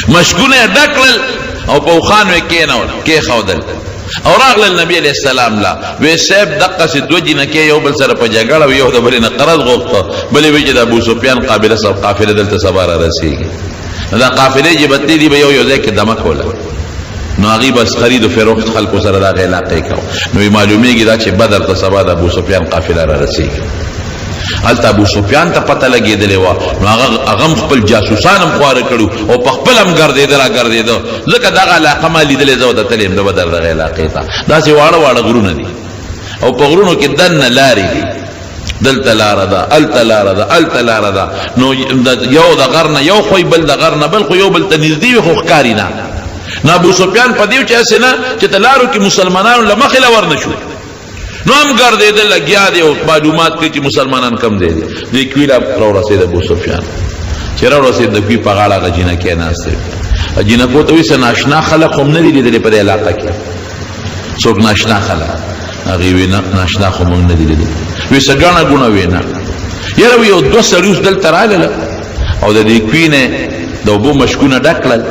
A: مشکونه ډکل او په خانو کې نه کې خودل او راغل نبی علیہ السلام لا وی سیب دقه سي دوجی نه کې یو بل سره په جګړه یو د بل نه قرض غوښته بلې وی چې د ابو سفیان قابله سره قافله دلته سبا را رسیږي دا قافله چې بدلی دی به یو ځای کې دمک ولا نو هغه بس خرید او فروخت خلکو سره د علاقه کو نو معلومیږي دا چې بدر ته سبا د ابو سفیان قافله را رسیږي حالت ابو سفیان ته پته لګیدلې و نو هغه خپل جاسوسان هم خوار کړو او په خپل هم ګرځیدل ځکه دغه علاقه ما لیدلې زو د تلیم د بدر د علاقې ته دا چې واړه غرونه دي او په غرونو کې دنه لارې دي دلته لار ده الته لار ده نو یو د غرنه یو خو بل د غرنه بل خو یو بل ته نږدې خو ښکاری نه ابو سفیان په دیو چې اسنه چې تلارو کې مسلمانانو لمخله ورنشو نو هم ګرځیدل لګیا دی او معلومات کوي چې مسلمانان کم دي د کیلا پر رسید ابو سفیان چې را رسید د کی په غاړه غجینه کې ناشته غجینه کو ته وسه ناشنا خلق هم نه لیدل په علاقه کې څوک ناشنا خلق هغه وینا ناشنا خو مونږ نه لیدل وسه ګاڼه ګونه وینا یره یو دو سړیوس دل تراله او د دې کوینه د وبو مشکونه ډکل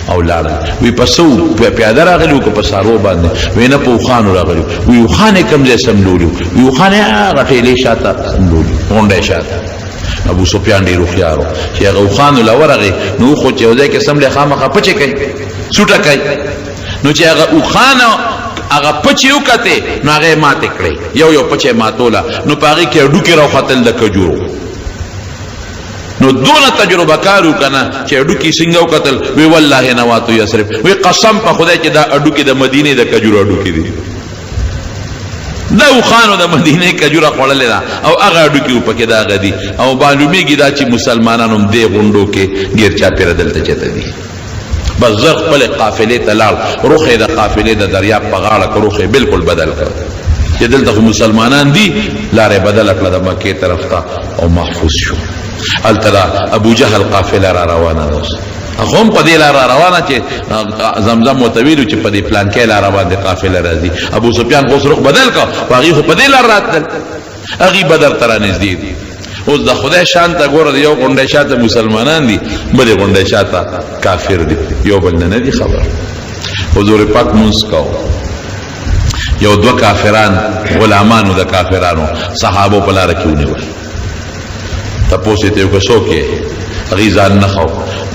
A: او لاړ وی پسو پیاده راغلو کو پسارو باندې وینه په خانو راغلو وی خانه کم ځای سملولو وی خانه غټېلې شاته سملولو غونډه شاته ابو سفیان ډیر خيارو چې هغه خانو لورغه نو خو چې ځای کې سمله خامخه پچې کوي سوټه کوي نو چې هغه خانه هغه پچې وکتې نو هغه ماتې کړې یو پچې ماتوله نو په هغې کې هډوکې راوختل د کجورو نو دونه تجربه کارو کنه چې هډوکي څنګه وکتل وی والله نواتو یسرب وی قسم په خدای چې دا هډوکي د مدینې د کجورو هډوکي دي دا خانو د مدینې کجوره خوړلې ده او هغه هډوکي پکې دا غدي او معلومیږي دا چې مسلمانانو هم دې غونډو کې غیر چاپېره دلته چته دي بس زر خپل قافلې ته لاړ روخې د قافلې د دریاب په غاړه کې روخې بالکل بدل کړ چې دلته مسلمانان دي لارې بدل کړه د مکې طرف ته او محفوظ شو التلا ابو جهل قافله را روانه ده هم په دې لار روانه چې زمزم وتویلو چې په دې پلان کې لار باندې قافله راځي ابو سفیان غوس رخ بدل کا هغه په دې لار راتل هغه بدر تر نږدې دي اوس د خدای شان ته ګوره یو غونډه شاته مسلمانان دي بل غونډه شاته کافر دي یو بل نه دي خبر حضور پاک مونږ کو یو دو کافران غلامانو د کافرانو صحابه په لار کې ونیول تاسو ته یو کسو کې غیزان نه خو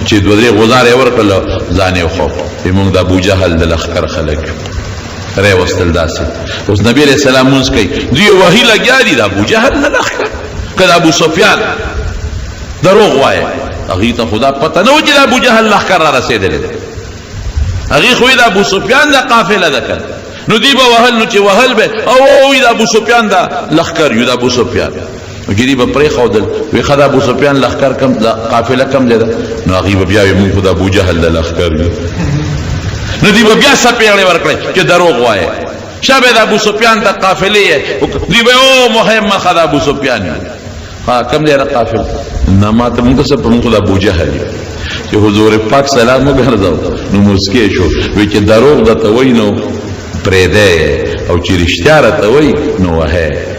A: چې دوه درې غزار یې ورکړل ځان یې خو موږ د ابو جهل د لخر خلک ری وستل داسې اوس نبی علیہ السلام مونږ کوي دوی وحی لګیا دي د ابو جهل د لخر کله ابو سفیان دروغ وایي هغه ته خدا پته نه و چې د ابو جهل لخر را رسیدلی هغه خو د ابو سفیان د قافله ده کړ نو دی به وهل نو چې وهل به او د ابو سفیان د لخر یو د ابو سفیان جدي به پرې خودل وی خدا ابو سفیان لخر کم قافله کم ده نو هغه بیا یې موږ د ابو جهل د لخر نو دی بیا سپېړې ورکړي چې دروغ وایي شابه د ابو سفیان د قافلې دی به او محمد خدا ابو سفیان ها کم دی قافله نه ماته موږ څه په موږ د ابو جهل چې حضور پاک سلام وګرځاو نو مسکې شو وی چې دروغ د توي نو پرې ده او چې رښتیا راته وای نو وه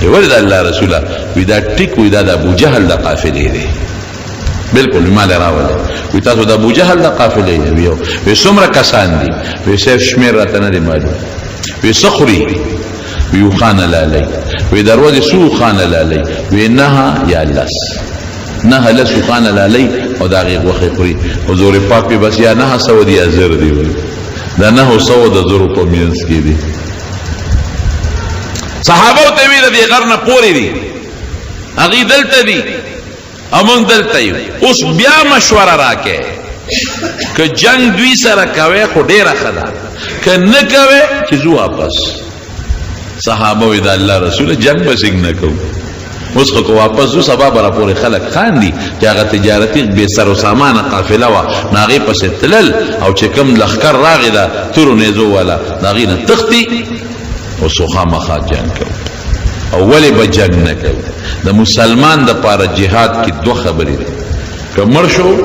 A: ورته الله رسوله وی دا ټیک وی دا د ابو جهل د قافلې دی بالکل مال راوله وی تاسو د ابو جهل د قافلې دی وی څومره کسان دي وی صرف شمیر راته نه دی معلوم وی صخري وی خان لالی وی دروازه سو خان لالی وی نه یا لس نه لس خان لالی او دا غي وخه خوري حضور پاک په بس یا نه سعودي ازر دی دا نه سو د زرو په مینس کې دي صحابه ته ویل دي غرنه پوری دي هغه دلته دي امون دلته یو اوس بیا مشوره راکې که جنگ دوی سره کوي خو ډیره خدا که نه کوي چې زو واپس صحابه وی دا الله رسول جنگ به څنګه نه کوي اوس خو واپس زو سبا برا پورې خلک خان دي چې هغه تجارتي به سر او سامان قافله وا ناغي پس تلل او چې کم لخر راغی دا تورو نه زو ولا ناغي نه تختی او سوخا مخا جنگ کوي او ولی به جنگ نه کوي د مسلمان د پاره جهاد کې دوه خبرې دي که مر شو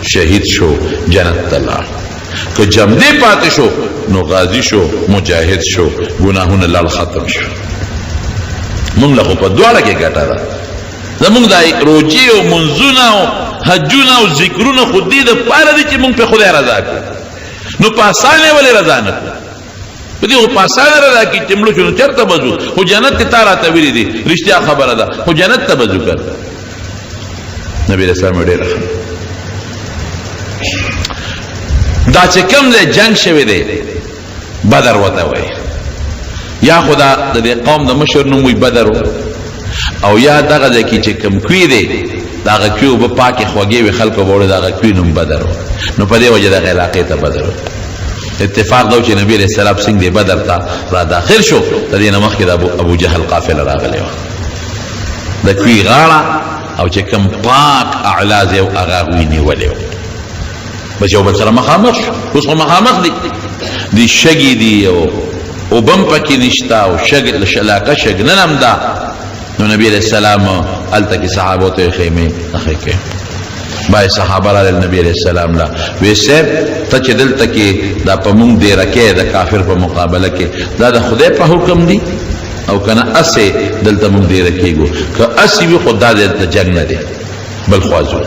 A: شهید شو جنت تلار که جمدی پاتې شو نو غازی شو مجاهد شو گناهونه لړ ختم شو مونږ له په دواړه کې ګټه ده زمونږ د روجي او منځونه او حجونه او ذکرونه خو دې د پاره دي چې مونږ په خدای رضا کړو نو په اسانه ولې رضا نه په دې په اسانه رضا کې چې مړو شنو چرته بزو خو جنت ته تارا ته ویلي دي رښتیا خبره ده خو جنت ته بزو کړ نبی رسول الله ډېر دا چې کوم ځای جنگ شوی دی بدر وته وای یا خدا د دې قوم د مشر نوم وي بدر او یا دغه ځای کې چې کوم کوي دی دغه کیو په پاکي خوږی وي خلکو وړي دغه کوي نوم بدر نو په دې وجه دغه علاقې ته بدر اتفاق دا چې نبی رسول الله څنګه بدر ته را داخل شو د دې نمخ کې د ابو جهل قافله راغلی و د کوي غاړه او چې کوم پاک اعلاز او هغه ویني ولې بس یو بل سره مخامخ اوس مخامخ دي شګي دي او بم پکې نشتا او شګ شلاکه شګ نن هم دا نو نبی علیہ السلام الته کې صحابه ته خیمه اخی کې بای صحابه علی نبی علیہ السلام لا ویسه ته چې دلته کې دا پمون دی رکه د کافر په مقابله کې دا د خدای په حکم دی او کنه اسه دلته مون دی رکیږي که اسی وي خدای د جنگ نه دی بل خوازو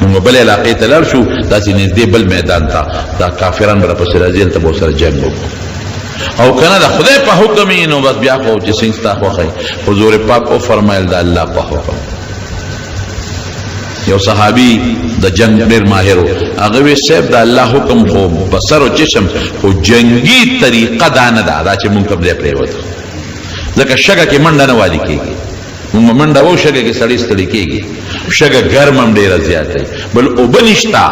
A: نو بل علاقې ته لار شو داسې نږدې بل میدان ته دا کافران بر پسې راځي ته به سره جنگ وکړو او کنه د خدای په حکم یې نو بس بیا خو چې څنګه تا خوښي حضور پاک او فرمایل د الله په حکم یو صحابي د جنگ ډېر ماهر و هغه وی صاحب د الله حکم خو بصر او چشم خو جنگي طریقه دا نه ده دا چې مونږ کوم ځای پرېوتو ځکه شګه کې منډه نه والي کېږي مونږ منډه وو شګه کې سړی ستړي کېږي شګه ګرم هم ډېره زیاته بل اوبه نشته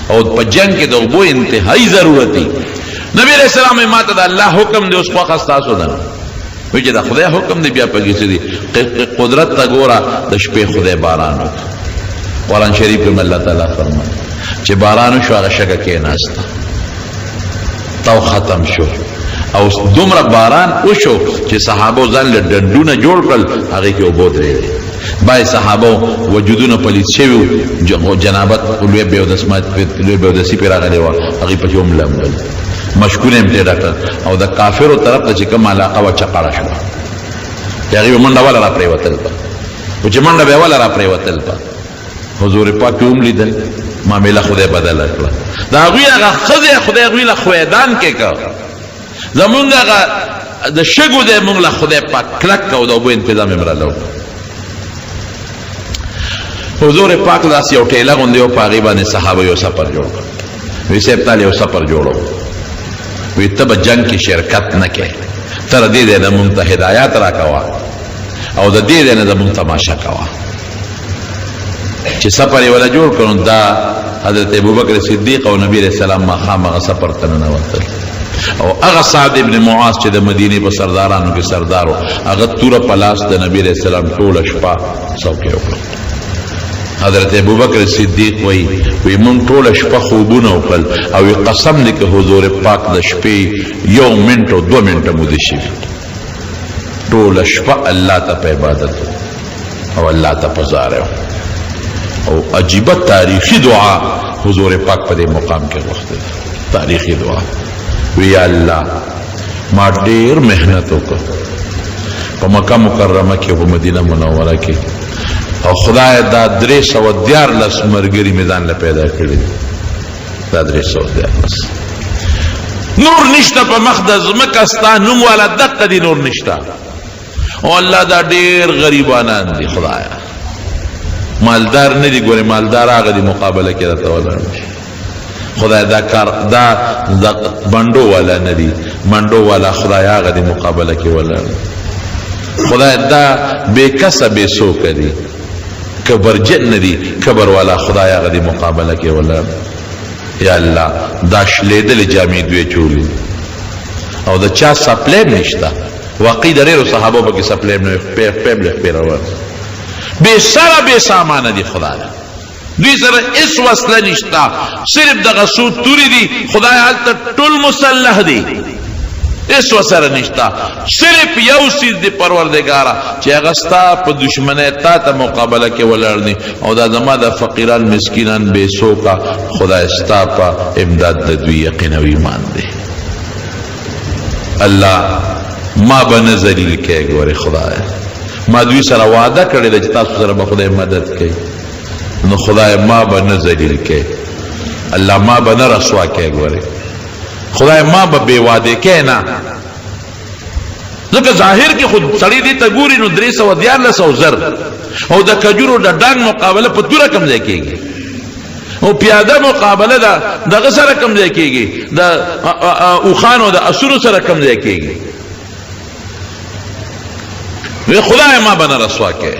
A: او په جنگ کې د اوبو انتهایی ضرورت دی نبی علیہ السلام ما ته د الله حکم دی اوس خوښه ستاسو ده وی چې د خدای حکم دی بیا پکې څه دي قدرت ته ګوره د شپې خدای باران وکړ قرآن شریف کې الله تعالی فرمایي چې باران شو هغه شګه کېناسته تو ختم شو او دومره باران وشو چې صحابه ځان له ډنډونه جوړ کړل هغه کې اوبه درېدې بای صحابه وجودونه پلیت شوي جنابت لوی بېودسي پرې راغلې وه هغې پکې هم لمبل مشکونه هم تېره کړل او د کافرو طرف ته چې کوم علاقه وه چقړه شوه چې هغې به منډه واله را پرېوتل به خو چې منډه به یې واله را پرېوتل به حضور پاک هم لیدل معامله خدای بدله کړه د هغوی هغه ښځې خدای هغوی له خویدان کې کړ زمونږ هغه د شګو دی مونږ له خدای پاک کلک کو د اوبو انتظام یې راله وکړ حضور پاک داسې یو ټیله غوندې و په هغې باندې صحابه یو سفر جوړ کړ وی صاحب تا یو سفر جوړو وی ته به جنگ کې شرکت نه کوې ته د دې ځای نه مونږ ته هدایات را کوه او د دې ځای نه زمونږ تماشه کوه چې سفر یې ولا جوړ کړو دا حضرت ابوبکر صدیق او نبی علیہ السلام ماښام هغه سفر ته ننوتل او هغه سعد ابن معاذ چې د مدینې په سردارانو کې سردار و هغه توره په لاس د نبی علیہ السلام ټوله شپه څوکۍ وکړه حضرت ابوبکر صدیق وی مونږ ټوله شپه خوبونه وکړل او قسم دی که حضور پاک د شپې 1 منټ او 2 منټه موده شوي ټوله شپه الله ته په عبادت او الله ته په زاره او عجیبه تاریخی دعا حضور پاک په دې مقام کې غوښتل تاریخی دعا وی الله ما ډېر محنت وکړ په مکه مکرمه کې په مدینه منوره کې او خدای دا 314 مرګري میدان له پیدا کړی دا 314 نور نشته په مخ د ځمکه ستا نوم والا دقه دي نور نشته او الله دا ډېر غریبانان دي خدایا مالدار نه دي ګوره مالدار هغه دي مقابله کې راته ولاړ خدای دا کار دا بندو والا نه دي منډو والا خدای هغه دي مقابله کې ولاړ خدای دا بے کسه بے سوک دي کبرجن نه دي کبر والا خدای هغه دي مقابله کې ولاړ یا الله دا شلیدل جامې دوی چولي او دا چا سپلیم نشته واقعي د ډېرو صحابو پکې سپلیم نه پیبل پیروان بے سره بے سامانه دي خدای دوی سره اس وسله نشته صرف دغه څو توري دي خدای هلته ټول مسلح دي اس وسره نشته صرف یو څیز دی پروردګاره چې هغه ستا په دشمنۍ تا ته مقابله کې ولاړ دي او دا زما د فقیران مسکینان بې څوکه خدای ستا په امداد د دوی یقین او ایمان دی الله ما به نه ذلیل کې ګورې خدای ما دوی سره وعده کړې ده چې تاسو سره به خدای مدد کوي نو خدای ما به نه ذلیل کې الله ما به نه رسوا کې ګورې خدای ما به بے وعده کې نه ځکه ظاهر کې خود سړی دې ته ګوري نو 314 زر او د کجورو د ډنګ مقابله په توره کم ځای کېږي او پیاده مقابله دغه سره کم ځای کېږي د اوښانو د اسونو سره کم ځای کېږي وی خدای ما به نه رسوا کې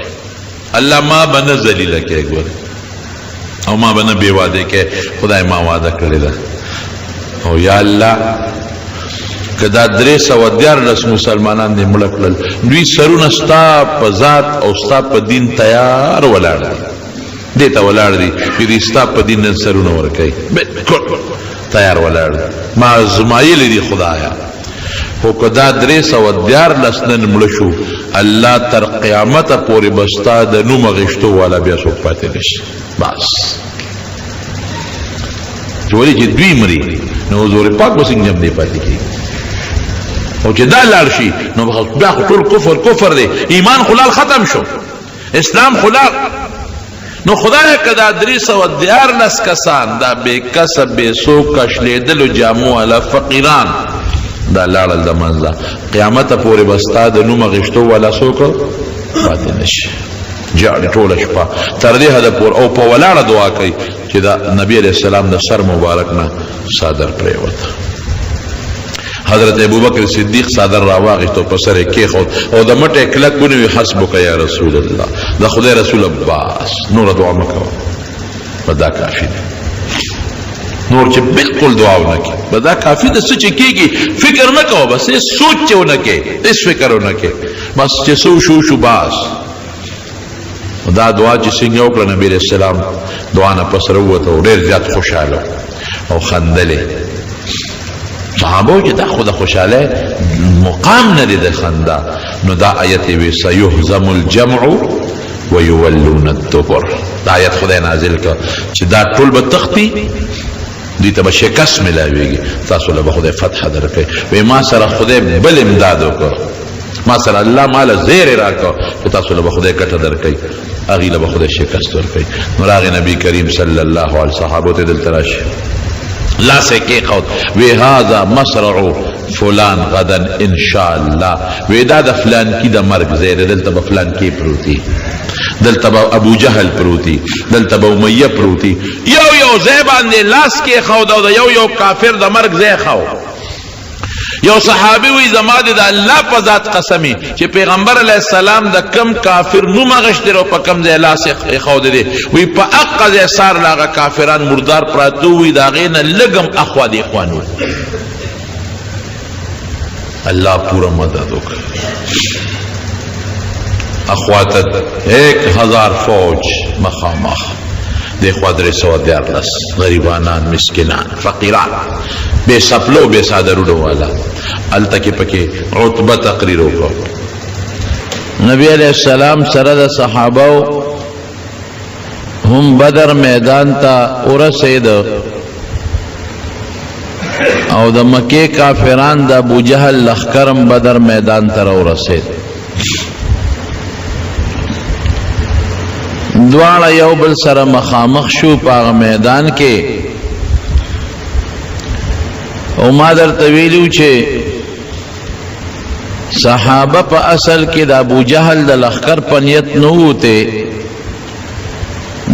A: الله ما به نه ذلیله کې ګوري او ما به نه بې وعده کې خدای ما وعده کړې ده او یا الله که دا 314 مسلمانان دې مړه کړل دوی سرونه ستا په ذات او ستا په دین تیار ولاړ دي دې ته ولاړ دي چې دې ستا په دین نن سرونه ورکوي بالکل تیار ولاړ دي ما ازمایلې دي خدایا خو که دا 314 نن مړه شو الله تر قیامته پورې به ستا د نوم غشتو والا بیا څوک پاتې نشي بس چې ولې چې دوی مري نو حضور پاک به څنګه هم دی پاتې کېږي او چې دا لاړ شي نو بیا خو ټول کفر دی ایمان خلال ختم شو اسلام خلال نو خدای که دا 314 کسان دا بے کسب بے سوک شلیدلو جامو علا فقیران دا لاړل د منځه قیامت پورې بستا د نوم غشتو والا سوک پاتې نشي جاړي ټوله شپه تر دې حده پورې او په ولاړه دعا کوي چې دا نبی علیہ السلام د سر مبارک نه صادر پرېوته. حضرت ابوبکر صدیق صادر راواغشت او په سر یې کېښود او د مټې کلک ونیوي حسبک یا رسول الله، د خدای رسوله بس نوره دعا مه کوه، په دا کافي دی. نور چې بالکل دعا ونه کړي به دا کافي ده. څه چې کېږي فکر نه کوه، بس هېڅ سوچ چې ونه کړې، هېڅ فکر ونه کړې، بس چې څه وشو شو بس. دا دعا چې څنګه وکړه نبی علیہ السلام دعا نه پس راووته او ډېر زیات خوشحاله او خندلې. صحابو چې دا خو د خوشحالۍ مقام نه دی د خندا، نو دا آیت وی سیهزم الجمع ویولون الدبر. دا آیت خدای نازل کړ چې دا ټول به تختی، دوی ته به شکست ملاویږي، تاسو له به خدای فتح درکوي. وی ما سره خدای بل امداد وکړ، ما سره الله مال زیر راکړ چې تاسو له به خدای کټه درکوي، هغې له به خدای شکست ورکوي. نو راغی نبی کریم صلی الله علیه صحابو ته دلته راشي لاس یې کېښود، وی هذا مسرع فلان غدا ان شاء الله. وی دا د فلان کی د مرګ ځای دی، دلته به فلان کی پروتي، دلته به ابو جهل پروتي، دلته به امیه پروتي. یو ځای باندې لاس کېښود او د یو کافر د مرګ ځای ښود. یو صحابي وی زما د الله په ذات قسمی چې پیغمبر علیه السلام د کم کافر نوم اغشتی او په کم ځای لاس یې ښودی دی، وی په حق ځای سار لاغه کافران مردار پراته وي، د هغې نه لږ اخوا د اخوان وي. الله پورا مدد وکړي. اخواته 1000 فوج مخامخ، د خوا 314 غریبانان، مسکینان، فقیران، بے سپلو بے صادرونو والا. هلته کې پکې عتبه تقریر وکړو. نبی علیہ السلام سره د صحابو هم بدر میدان ته ورسېد او د مکې کافران د ابو جهل لښکرم بدر میدان ته راورسېد. دواړه یو بل سره مخامخ شو په هغه میدان کې. او ما درته ویلو چې صحابه په اصل کې د ابو جهل د لښکر په نیت نه ووته،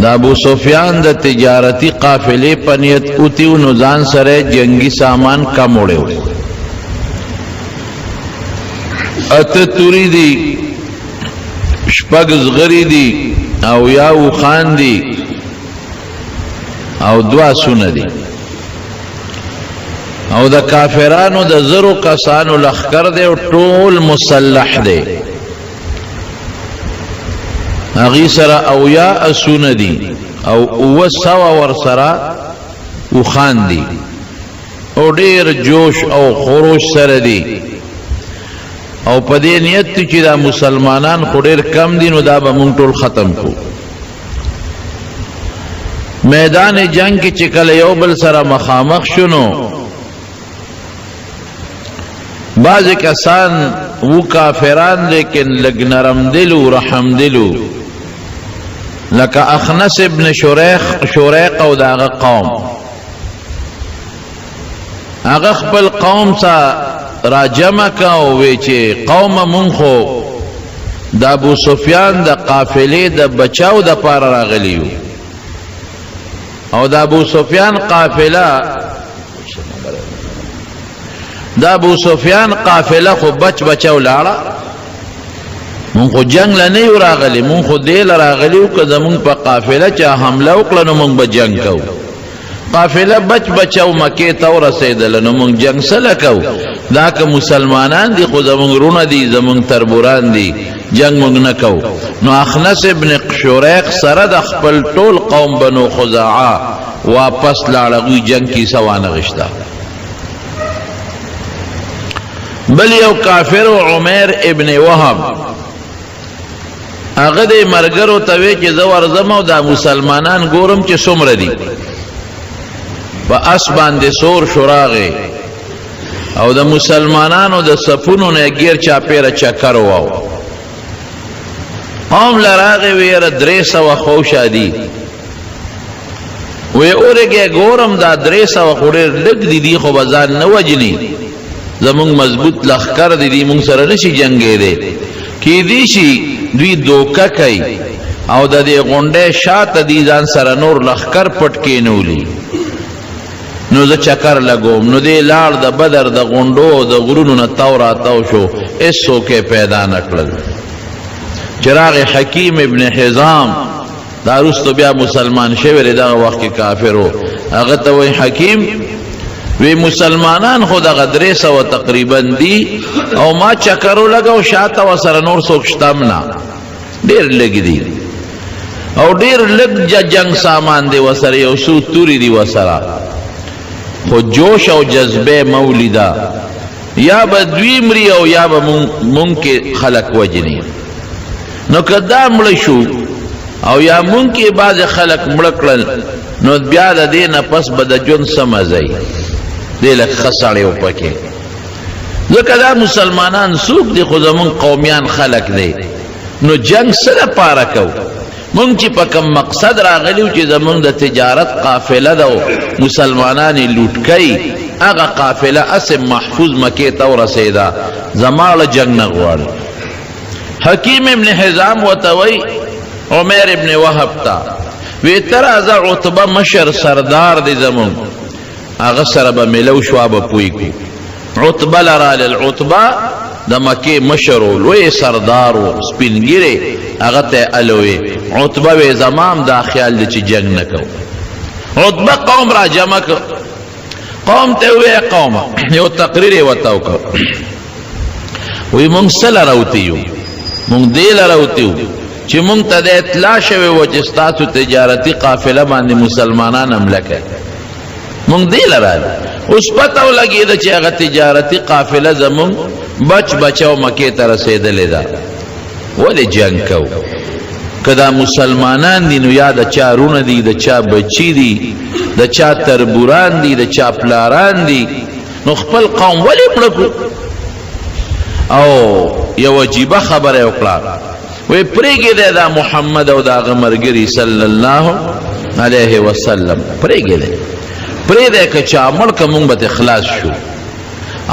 A: د ابو سفیان د تجارتي قافلې په نیت وتی، نو ځان سره جنگي سامان کم وړی. اته توري دي، شپږ زغري دي او یا وخان دي او 2 سونه دي، او د کافرانو د زرو کسانو لښکر دی او ټول مسلح دی. هغې سره او یا اسونه دي او 900 ورسره وخان دي او ډېر جوش او خروش سره دي. او په دې نیت چې دا مسلمانان خو ډېر کم دي، نو دا به مونږ ټول ختم کو. میدان جنگ کې چې کله یو بل سره مخامخ شونو، بعض کسان و کافران لیکن لږ نرم دلو رحم دلو، لکه اخنس ابن شریق او د هغه قوم. هغه خپل قوم ته را جمع کا او وی چې قوم مونږ خو د ابو سفیان د قافلې د بچاو د پاره راغلیو، او د ابو سفیان قافله خو بچاو لاړه. مونږ خو جنگ له نه یو راغلی، مونږ خو دې له راغلی و که زمونږ په قافله چا حمله وکړه نو مونږ به جنگ کوو. قافله بچاو مکې ته ورسېدله نو مونږ جنگ سره کوو. دا که مسلمانان دي خو زمونږ رونه دي، زمونږ تربوران دي، جنگ مونږ نه کوو. نو اخنس ابن شریق سره د خپل ټول قوم بنو خزاعه واپس لاړه، هغوی جنگ کیسه وانغشته. بل یو کافر عمیر ابن وهب، هغه د مرګرو ته وی چې زه ورځم او دا مسلمانان ګورم چې څومره دي. په اس باندې سور شراغې او د مسلمانانو د صفونو نه غیر چاپیره چکر واو. قوم لراغې ویره 300 خوشا دي، وی اورګه ګورم دا 300 خورې لګ دي خو بازار نه وجني، زمونږ مضبوط لښکر دي، مونږ سره نشي جنگې دي. کې دي شي دوی دوکه کوي او د دې غونډې شاته دي ځان سره نور لخر پټ کېنولي نو زه چکر لګوم نو دې لاړ د بدر د غونډو د غرونو نه تاو راتاو شو هېڅوک یې پیدا نه کړل چراغ حکیم ابن حزام دا وروسته بیا مسلمان شوی دی دغه وخت کې کافر و هغه ته وایي حکیم وی مسلمانان خو دغه 300 تقریبا دي او ما چکر ولګو شاته ورسره نور څوک شته هم نه ډېر لږ دي او ډېر لږ جنګ سامان دی ورسره یو څو تورې دي ورسره خو جوش او جذبه مولیدا یا به دوی مري او یا به مونږ کې خلق وجني نو که دا مړه شو او یا مونږ کې بعض خلق مړه کړل نو بیا د دې نه پس به د ژوند څه مزه وي دی لږ ښه سړی و پکې ځکه دا مسلمانان څوک دي خو زمونږ قومیان خلق دی نو جنګ څه دپاره کوو مونږ چې په کوم مقصد راغلی چې زمونږ د تجارت قافله ده او مسلمانان یې لوټ کوي هغه قافله اسې محفوظ مکې ته ورسېده زما له جنګ نه غواړي حکیم ابن حزام ورته وایي عمیر ابن وهب ته وی ته راځه عتبه مشر سردار دی زمونږ هغه سره به میلو شو به پوی کړو عتبه لرالل عتبه د مکې مشر و لوی سردار و سپین ږیری هغه ته الوی عتبه وی زمام دا خیال دی چې جنګ نه کوو عتبه قوم را جمع کړ قوم ته وی قومه یو تقریر یې ورته وکړ وی مونږ څه لروتی یو مونږ دې لروتی یو چې مونږ ته د اطلاع شوی و چې ستاسو تجارتي قافله باندې مسلمانان حمله کوي مونږ دې لرال اوس پته ولګېده چې هغه تجارتي قافله زمونږ بچ بچاو مکې ته رسېدلې ده ولې جنګ کوو که دا مسلمانان دي نو یا د چا رونه دي د چا بچي دي د چا تربوران دي د چا پلاران دي نو خپل قوم ولې مړه کړو او یو عجیبه خبره یې وکړه وی پرېږدی دا محمد او د هغه ملګري صلی الله علیه وسلم پرېږدی که چا مړ که مونږ به خلاص شو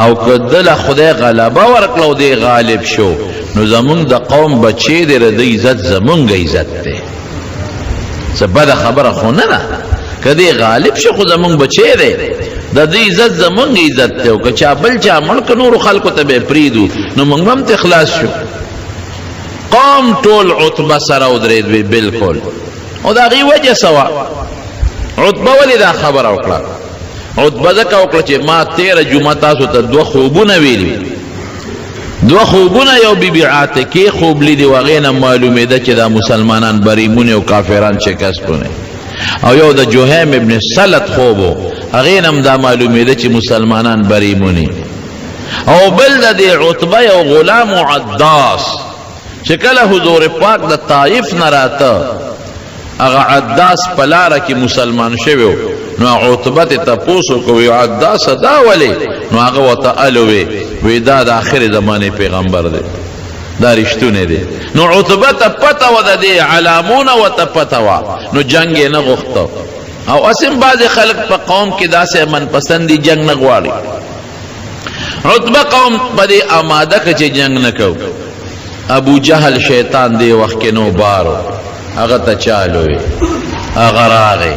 A: او که دله خدای غلبه ورکړه او دی غالب شو نو زمونږ د قوم بچی دی د عزت زمونږ عزت دی څه بده خبره خو نه ده که دی غالب شو خو زمونږ بچی دی د دې عزت زمونږ عزت دی او که چا بل چا مړ که نورو خلکو ته به یې پرېږدو نو مونږ هم ترې خلاص شو قوم ټول عتبه سره ودرېد وی بلکل او د هغې وجه څه وه عتبه ولې دا خبره وکړه عتبه ځکه وکړه چې ما تېره جمعه تاسو ته 2 خوبونه ویلي 2 خوبونه یو بیبي عاتکې خوب لیدي و هغې نه معلومېده چې دا مسلمانان بریمونې او کافران شکستونه او یو د جوهیم ابن سلط خوب و هغې نه هم دا معلومېده چې مسلمانان بریمونې او بل د دې عتبه یو غلام عداس چې کله حضور پاک د طائف نه راته هغه عداس په لاره کې مسلمان شوی نو عتبه ته تپوس وکړو عداس دا ولې نو هغه ورته الوی وی دا د آخر زمانې پیغمبر دی دا رښتونی دی نو عتبه ته پته وه د دې علامونه ورته پته وه نو جنګ یې نه غوښته او اسیم بعضې خلک په قوم کې داسې منپسندي جنګ نه غواړي عتبه قوم په دې آماده که چې جنګ نه کوو ابو جهل شیطان دی وخت کې نو بارو هغه ته چالوی هغه راغی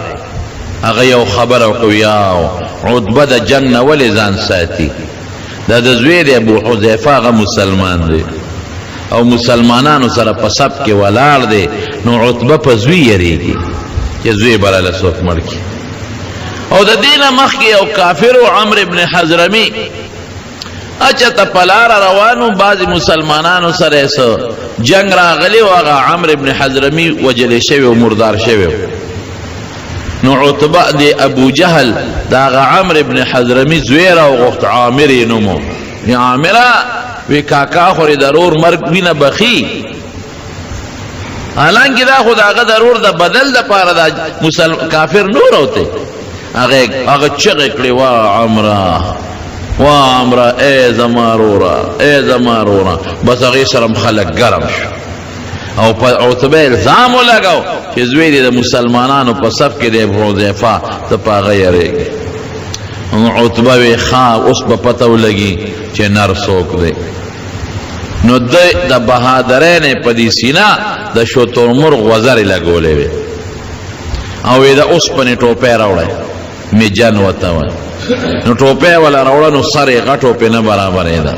A: هغه یو خبره وکړو یا عتبه د جنګ نه ولې ځان ساتي دا د زوی دی ابو حذیفه هغه مسلمان دی او مسلمانانو سره په صف کې ولاړ دی نو عتبه په زوی یریږي چې زوی به راله څوک مړ کړي او د دې نه مخکې یو کافر و عمرو ابن حضرمي اچته په لاره روانو بعضې مسلمانانو سره څه جنګ راغلی و هغه عمرو ابن حضرمي وجلی شوی و مردار شوی نو عتبه د ابو جهل د هغه عمرو ابن حضرمي زوی راوغوښت عامر یې نوم و عامره وی کاکا خو د رور مرګ وینه بخي حالانکې دا خو د هغه د رور د بدل دپاره د کافر نور اوتی هغه چغې کړې وا عمره وامره ای زما روره ای زما روره بس هغې سره خلک ګرم شو او په عتبه الزام ولګو چې زوی دی د مسلمانانو په صف کې دی حذیفه ته په هغه یریږي عتبه وی ښه اوس به پته ولګي چې نر څوک دی نو د بهادرین په دې سینا د شترمرغ وزرې لګولې وې او د اوسپنې ټوپۍ راوړی میجن ورته وایي نو ټوپۍ ولا راوړه نو سر یې غټ ټوپۍ نه برابرېده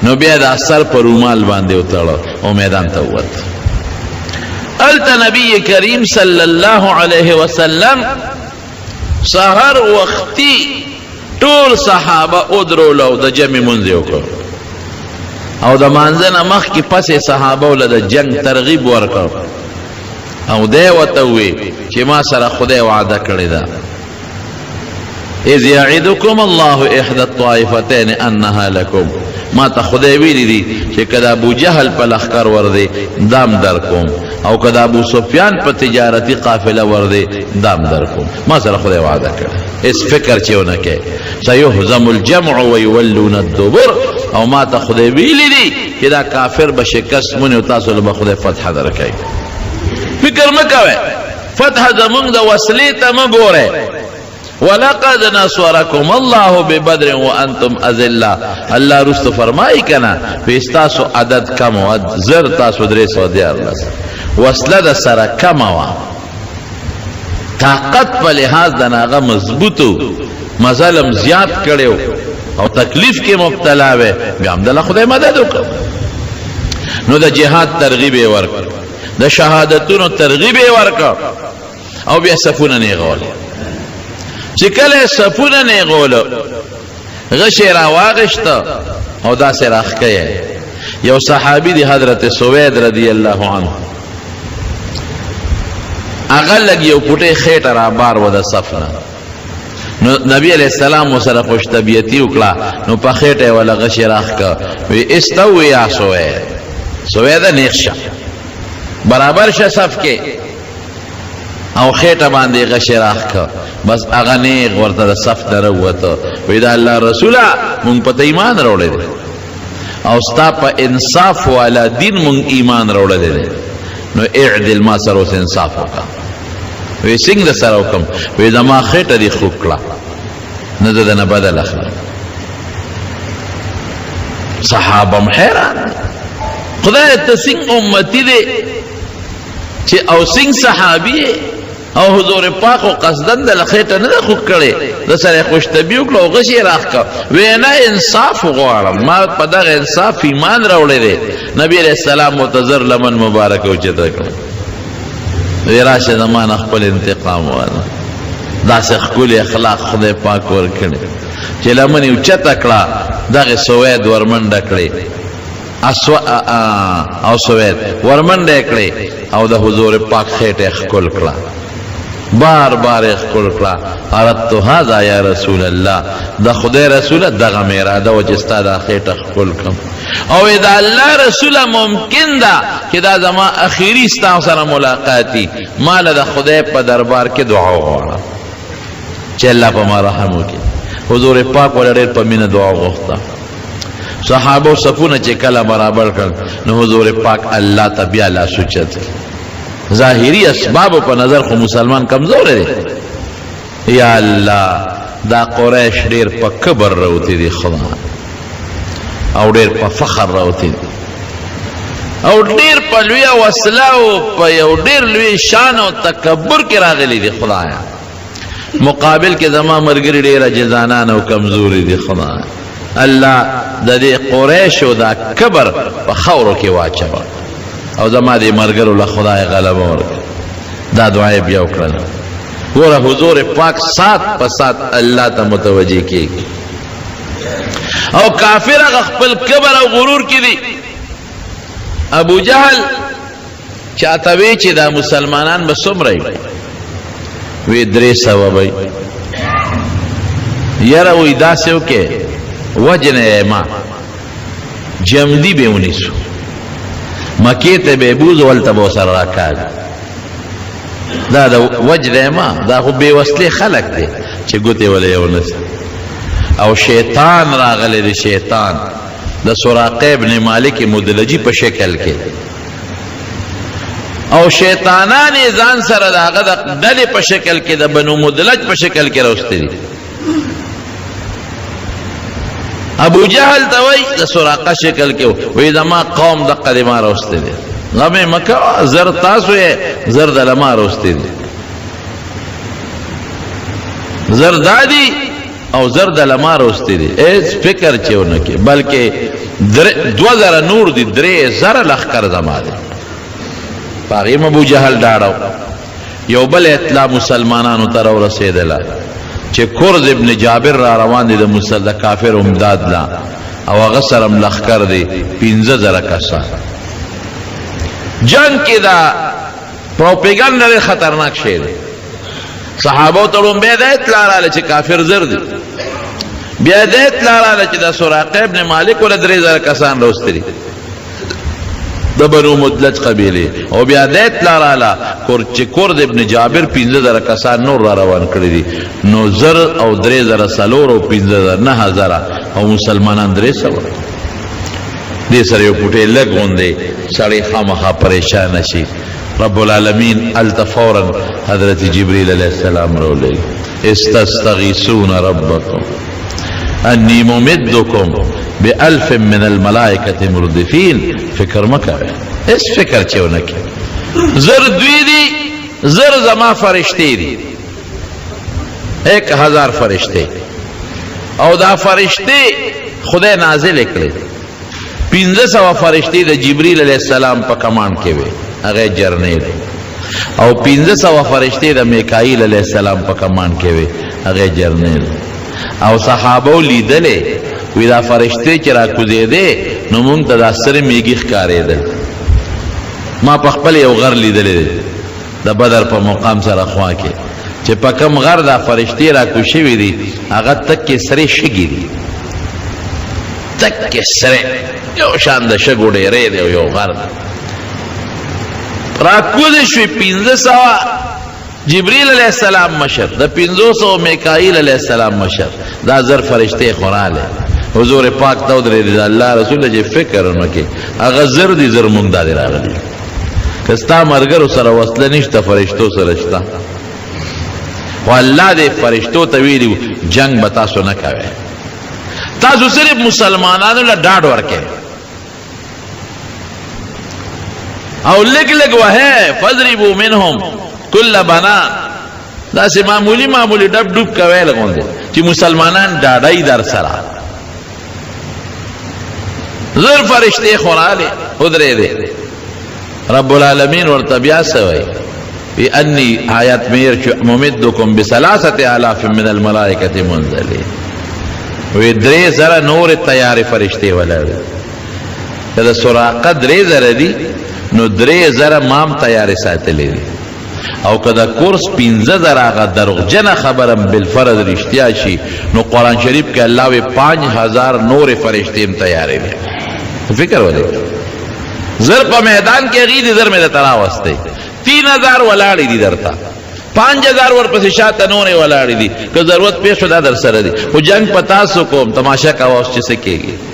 A: نو بیا د سر په رومال باندې وتړه او میدان ته ووت هلته نبی کریم صلی الله علیه وسلم سحر وختي ټول صحابه ودرولو د جمع منځ وکړ او د مانځه نه مخکې پسې صحابه ول د جنگ ترغیب ورکړ او دی ورته ووی چې ما سره خدای وعده کړې ده اذ یعدکم الله احدى الطائفتین انها لکم ما ته خدای ویلی دي چې کله ابو جهل په لښکر ورده دام در کوم او کله ابو سفیان په تجارتی قافله ورده دام در کوم ما سره خدای وعده کړ اس فکر چېونه کې سيهزم الجمع ويولون الدبر او ما ته خدای ویلی دي چې دا کافر به شکست مونږ او تاسو له خدای فتح درکړي فکر مکوئ فتح زمونږ د وسلې ته مګوره ولقد نصركم الله ببدر وانتم اذلة الله رست فرمائی کنا پیستاسو عدد کم و زر تاسو دریس و دیار لس وصلد سر کم و طاقت پا لحاظ دناغا مضبوطو مظلم زیاد کڑیو او تکلیف کے مبتلا وے بیامداللہ خدای مددو کم نو دا جہاد ترغیب ورک دا شہادتونو ترغیب ورک او بیا صفونه نیغولی چې کله صفونه نیغولو غشی را واغشتا او دا سی راخکیه یو صحابی دی حضرت سوید رضی اللہ عنہ اغل لگ یو پوٹے خیٹ را بار و دا صفنا نبی علیہ السلام و سر خوش طبیعتی اکلا نو پا خیٹے والا غشی راخکا وی استوی یا سوید نیخشا برابر شا صف کے او خیٹه باندې غشی راخکا بس اغا نیغ ورته د صف نه راووته وی دا الله رسوله مونږ په ته ایمان راوړی دی او ستا په انصاف والا دین مونږ ایمان راوړلی دی نو اعدل ما سره اوس انصاف وکړه وی څنګه د سره وکړم وی زما خیټه دې خوږ کړه نه د ده نه بدل اخله صحابه م حیران خدای ته څنګه امتي دی چې او څنګه صحابي او حضور پاک و قصدن دل خیٹه نه خوک کړي د سره خوش طبیع کړه او غشي راخکا وینا انصاف غواړم ما په دغه انصاف ایمان راوړی دی نبی علیہ السلام متذر لمن مبارک او چته کړ ویراشه زمان خپل انتقام واله دا څخه اخلاق خدای پاک ور کړي چې لمن یو چته کړه دغه سوید ورمنډه کړي او سوید ورمنډه کړي او د حضور پاک خیټه خپل کړه بار بار اخکل کلا اردتو هذا یا رسول اللہ دا خدای رسول دغه میرا دا وجستا دا خیٹ اخکل کم او دا اللہ رسول ممکن دا کہ دا زما اخیری ستا سره ملاقاتی مال دا خدای پا دربار کے دعا غوارا چه اللہ پا ما رحمو کی حضور پاک والا دیر پا مین دعا غوختا صحابو صفونه چه کلا برابر کر نو حضور پاک اللہ تا بیا لا سوچت ظاہری اسباب پر نظر خو مسلمان کمزور دی یا اللہ دا قریش دیر پا کبر روتی دی خدا او دیر پا فخر روتی دی او دیر پا لوی وصلاو پا یو دیر لوی شان و تکبر کی راغلی دی خدایا مقابل کے زمان مرگری دیر جزانان و کمزوری دی خدایا اللہ دا دی قریش و دا کبر پا خورو کی واچبا او زما دی مرګرو له خدای غلبه ورکړه دا دعای بیا وکړه ګوره حضور پاک سات په سات الله ته متوجه کیږي او کافر هغه خپل کبر او غرور کې دي ابو جهل چاته وی چې دا مسلمانان به څومره وي 300 وي یاره وی داسې وکې وجنه ما جمدی به ونیسو مکی ته به بوز ولته به سره راکاږي دا د وجه ما دا خو بې وسلې خلک دی چې ګوتې ولا یو نس او شیطان راغلی دی شیطان د سراقه ابن مالک مدلجی په شکل کې او شیطانان ځان سره د هغه د ډلې په شکل کې د بنو مدلج په شکل کې راوستي دي ابو جهل ته وای د سراقه شکل کې وای زما قوم د قدمه راوسته دي غمه مکه زر تاسو یې زر د لما راوسته دي زر دادی او زر د لما راوسته دي هیڅ فکر چېونه کې بلکې 2000 نور دي 3000 لخر زما دي پاغیم ابو جهل ډاړو یو بل اطلاع مسلمانانو ته ورسېدله چې کرز ابن جابر را روان دي د کافر امداد لا او هغه سره لخر دي 15000 کسان جنگ کې دا پروپاګاندا خطرناک شی دی صحابه ته لوم به د اطلاع رااله چې کافر زر دي بیا د اطلاع رااله چې د سراقه ابن مالک ول 3000 کسان راوستري د بنو مدلج قبیله او بیا د اطلاع رااله چې کرد ابن جابر 15000 کسان نور را روان کړی دي نو زر او 3000 سلور او 15000 9000 او مسلمانان 300 دې سره یو پټه لګوندې سړی خامخا پریشان شي رب العالمین التفورا حضرت جبریل علیہ السلام رولے استستغیثون ربکم انی ممدکم بألف من الملائکة مردفین فکر مکوے اس فکر چونکی زر دوی دی زر زما فرشتے دی 1000 فرشتے او دا فرشتے خدای نازل اکڑے 1500 فرشتے دا جبریل علیہ السلام پا کمان کے وے هغه جرنیل او 1500 فرشتي د میکائیل علیہ السلام په کمان کې وي هغه جرنیل او صحابه لیدلې وی دا فرشتي چې را کوزیدې نو مونږ ته د سره میګي ښکارېدل ما په خپل یو غر لیدلې د بدر په مقام سره خوا کې چې په کم غر دا فرشتي را کوشي وي دي هغه تک کې سره شګي دي تک کې سره یو شان د شګو ډېرې دی یو غر راکوز شوی 1500 جبریل علیہ السلام مشر دا 500 میکائیل علیہ السلام مشر دا زر فرشتے خوراله حضور پاک تا درې الله رسول جی فکر نکي هغه زر دي زر مونږ دا راغلي کستا مرګرو سره وصله نشته فرشتو سره شته والله دې فرشتو ته ویلو جنگ بتا سو نه کوي تاسو صرف مسلمانانو له ډاډ ورکه او لگ لگ وه فضربوا منهم كل بنان دا سه معمولی ډب ډوب کوي لګوند چې مسلمانان ډاډای در سره زر فرشتي خوراله حضرې دې رب العالمین ورته بیا سوي بأني آیات مې ممدکم ب3000 من الملائکه منزلین وې 3000 نور تیار فرشتي ولر دا سراقه 3000 دي نو 3000 مام تیار ساتلې دي او کدا کورس 15000 هغه دروغجن خبرم بالفرض رښتیا شي نو قران شریف کې الله وی 5000 نور فرشتي هم تیار دي فکر ولې زر په میدان کې غید زر مې ترا واسطه 3000 ولاړې دي درته 5000 ورپسې شاته نورې ولاړې دي که ضرورت پیښ شو دا در سره دي او جنگ پتا سو کوم تماشا کا واس چې سکیږي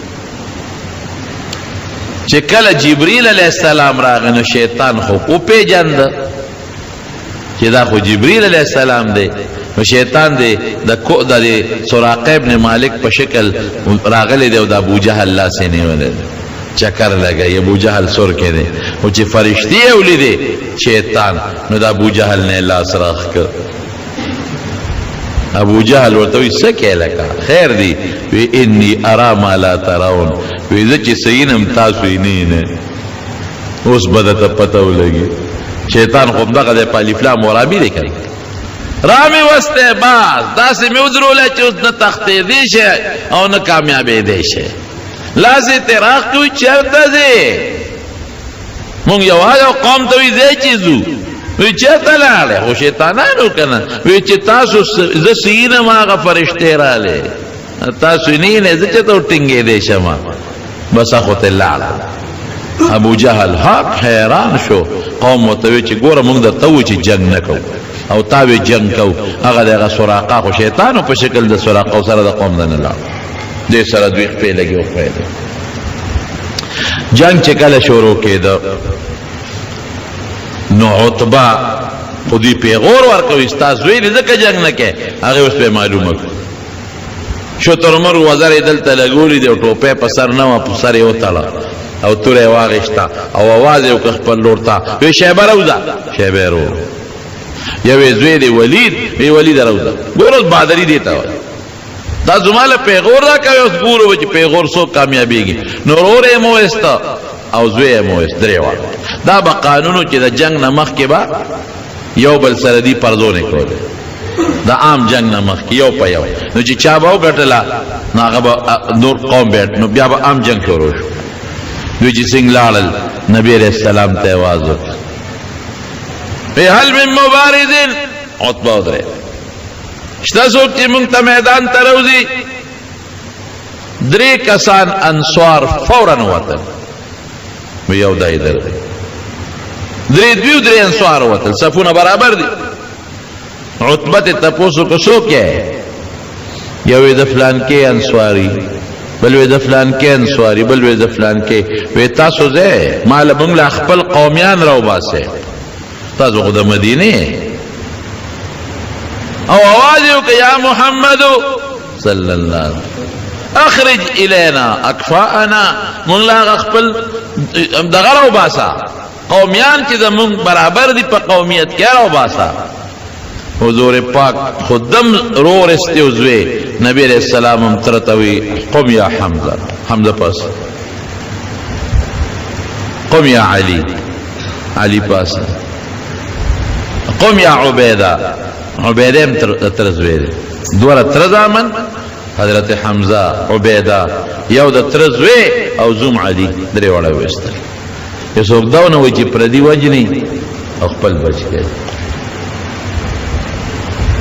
A: چې کله جبريل علیہ السلام راغی نو شیطان خو او پیجند چې دا خو جبريل علیہ السلام دی نو شیطان دی د سراقه ابن مالک په شکل راغلی دی او د ابو جهل لاس نه ولید چکر لګی ابو جهل سر کې دی او چې فرشتي ولیدي شیطان نو د ابو جهل نه لاس راخ کړ ابو جهل ورته وی سکه لکه خیر دی وی انی ارا ما لا ترون وی زه چې سینم تاسو نه اوس بدته پته ولګي شیطان خو دغه د پالیفلا مرابی دی کوي رامي واسطه باز داسې مې ودرول چې اوس نه تختې دی شه او نه کامیابې دی شه لازم تراخ کوي چرته دی مونږ یو قوم ته وی دی چې زو وی چرته لاله خو شیطانانو کنه وی چې تاسو ز سینه ماغه فرشته رااله تاسو نه زه چې ته ټینګې دی شمه بس اخو ته لاله ابو جهل حق حیران شو قوم وتوی چې ګوره مونږ د تو چې جنگ نکو او تاوی جنگ کو هغه دغه سراقه خو شیطانو په شکل د سراقه سره د قوم نه لاړ دې سره دوی خپل لګي او خپل جنگ چې کله شروع کېده نو عتبہ خودی پیغور ورکوي استاد ویل ځکه جنگ نه کې هغه اوس په معلومه شترمر وزر دلته لګولې دی او ټوپۍ په سر نه وه، په سر یې وتړه او توره یې واغېسته او اواز یې وکړه خپل لور ته، وی شیبه روځه. شیبه یې رو یو یې زوی دی ولید، وی ولید روځه. ګور اوس بهادري دې ته وایي. دا زما له پیغور را کوي، اوس ګورو چې پیغور څوک کامیابېږي. نو ورور یې مو ویسته او زوی یې مو ویست، درې واړه. دا به قانونو چې د جنګ نه مخکې به یو بل سره دي پرزونې کولې، د عام جنگ نه مخکې یو په یو. نو چې چا به وګټله نو هغه به نور قوم بیټ، نو بیا به عام جنگ شروع شو. دوی چې څنګه لاړل نبی علیہ السلام ته آواز وکړ، هل من مبارزین؟ عتبه ودرېد، شته څوک چې موږ ته میدان ته راوځي؟ درې کسان انصار فورا ووتل، یو دا یې درغی. دوی درې انصار ووتل، صفونه برابر دي. عتبه ته تپوس وکړه څوک یې؟ یو یې د فلان کې انصاري، بل وی د فلان کې انصاري، بل وی د فلان کې. وی تاسو ځئ ما له موږ له خپل قومیان راوباسئ، تاسو خو د مدینې. او آواز یې وکړه یا محمدو صلی الله علیه وسلم اخرج الینا اکفاءنا، موږ له هغه خپل دغه راوباسه، قومیان چې زموږ برابر دي په قومیت کې راوباسه. حضور پاک خودم رو رستے ہوئے نبی علیہ السلام ترتوی قم یا حمزہ، حمزہ پاس قم یا علی، علی پاس قم یا عبیدہ، عبیدہ ترزوی دوارا ترزامن حضرت حمزہ عبیدہ یو دا ترزوی او زوم علی درے وڑا ویستر. یہ سوک داؤنوی چی پردی وجنی او خپل بچ گئے.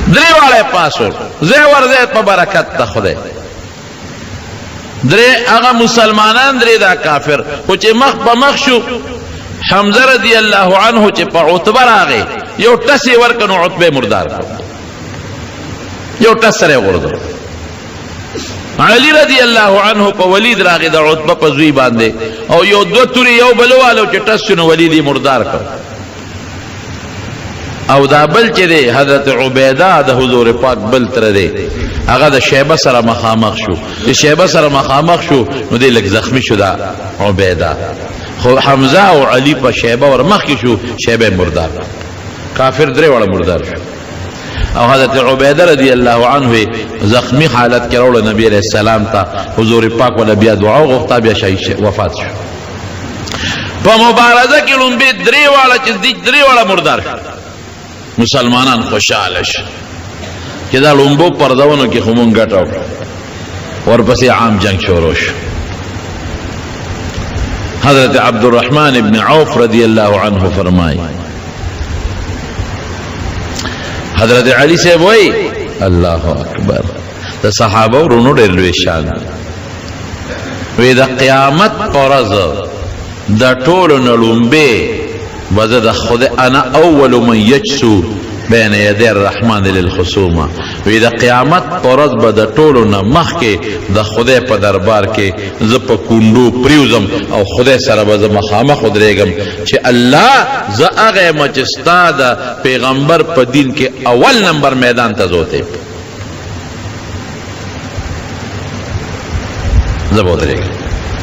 A: درې واړه پاسور زه ورځه په برکت ته خدای درې هغه مسلمانان درې دا کافر خو چې مخ په مخ شو. حمزه رضی الله عنه چې په عتبه راغی یو ټسې ورکنو عتبه مردار کړ، یو ټس سره غورځو. علی رضی الله عنه په ولید راغی د عتبه په زوی باندې او یو دو توري یو بلوالو چې ټس شنو ولید مردار کړ. او دا بل چې دی حضرت عبیده د حضور پاک بل تر دی هغه د شیبه سره مخامخ شو. چې شیبه سره مخامخ شو نو دی لږ زخمی شو دا عبیده، خو حمزه او علی په شیبه ور مخکې شو، شیبه مردار کافر درې وړه مردار شو. او حضرت عبیده رضی الله عنه زخمی حالت کې راوړل نبی علیہ السلام ته، حضور پاک ولا بیا دعا وغوښته، بیا شهید وفات شو. په مبارزه کې لومبي درې واړه چې درې واړه مردار شو. مسلمانان خوشاله شو چې دا لومبو پردونو کې خو مونږ ګټه وکړه. ورپسې عام جنگ شروع شو. حضرت عبدالرحمن ابن عوف رضی الله عنه فرمائی، حضرت علی صاحب وای الله اکبر، د صحابه ورونو ډېر لوی شان وی د قیامت پر ورځ د ټولو نه لومبې وزد خود انا اول من یجسو بین یدی الرحمن للخصومه. وی د قیامت پرز به د ټولو نه مخکې د خدای په دربار کې زه په کونډو پریوزم او خدای سره به زه مخامخ ودرېږم چې الله زه هغه یم چې ستا د پیغمبر په دین کې اول نمبر میدان ته زوتی زه به ودرېږم.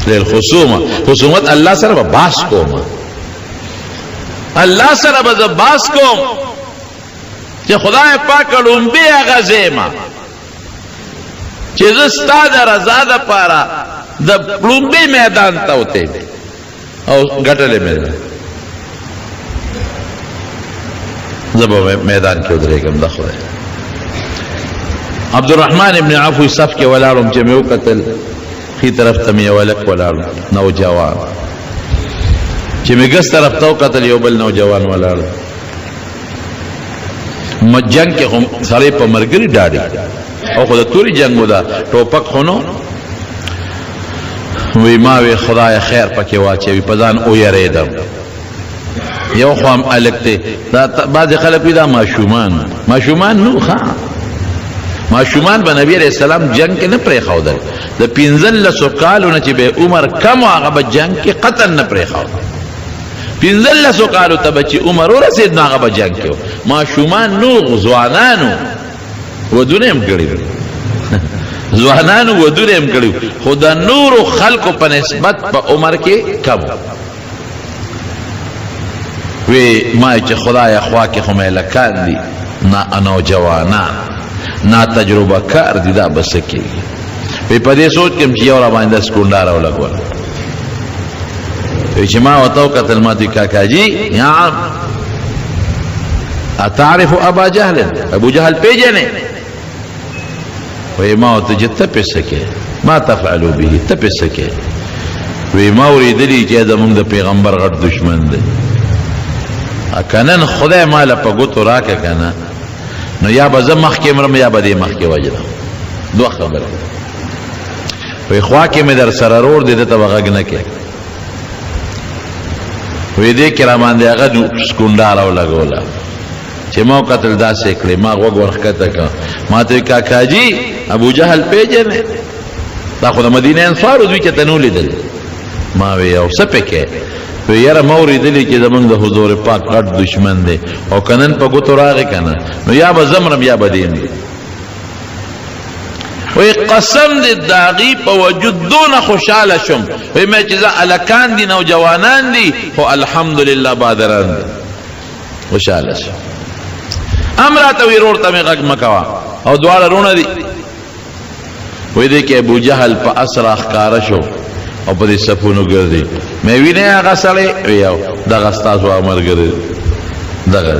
A: للخصومه خصومت الله سره به باس کوم، الله سره به زه باس کوم چې خدای پاک لومبي هغه زیمه چې زه ستا د رضا دپاره د لومبي میدان ته وتې او ګټلې مې ده، زه به میدان کې ودرېږم د خدای. عبدالرحمن ابن عوف صف کې ولاړم چې مې وکتل خي طرف ته مې یو هلک ولاړ نوجوان، چې مې ګس طرف ته وکتل یو بل نوجوان ولاړ. جنگ کې هم سړی په مرګري ډاډي او خو د توري جنگ و دا ټوپک خو نو. وی ما وی خدای خیر پکې واچوي په ځان ویرېدم. یو خو هم هلک دی، دا بعضې خلک وي دا ماشومان نو ښه ماشومان به نبی علیہ السلام جنگ کې نه پرېښودل. د 15 کالو نه چې به عمر کم و هغه به جنگ کې قتل نه پرېښود. 15 کالو ته به چې عمر ورسېد نو هغه به جنگ کې ماشومان نو ځوانانو ودونه هم کړي ځوانانو ودونه هم کړي خو د نورو خلکو په نسبت په عمر کې کم وی ما چې خدای خوا کې خو ملکان دي نوجوانان نا تجربه کار دي دا بس کېږي وی په دې سوچ کې چې یو را باندې سکونډار ولګول وی چې ما وتو کتل ما دي کاکا جی یا عم اتعرف ابا جهل ابو جهل پیژنې وی ما ته جته پسکه ما تفعلوا به ته پسکه وی ما ورېدلی چې زمونږ د پیغمبر غټ دشمن دی کنن خدای مال په ګوتو راکه کنه نو یا به زه مخکې مرم یا به دې مخکې وجدم دوه خبره وی خوا کې مې در سره رور دی دته به غږ نه کې وی دې کې را باندې هغه سکونډاره ولګوله چې ما قتل داسې کړې ما غوږ ورښکته کړه ما ته کاکا جي ابو جهل پیژنې دا خو د مدینې انصارو دوی چې ته نو لیدل ما وی یو څه پکې وی یاره ما اورېدلي چې زمونږ د حضور پاک غټ دشمن دی او کنن په ګوتو راغی کنه نو یا به زمرم یا به دیم دی وی قسم دی د هغې په وجود دونه خوشحاله شم وی مې چې زه هلکان دي نوجوانان دي خو الحمدلله بادران دي خوشحاله شم ام راته وی رور ته مې غږ مه کوه او دواړه رونه دي وی دی کې ابو جهل په اسره ښکاره شو او په دې صفونو ګرځي مې وینې هغه سړی وی یو دغه ستاسو ملګری دغه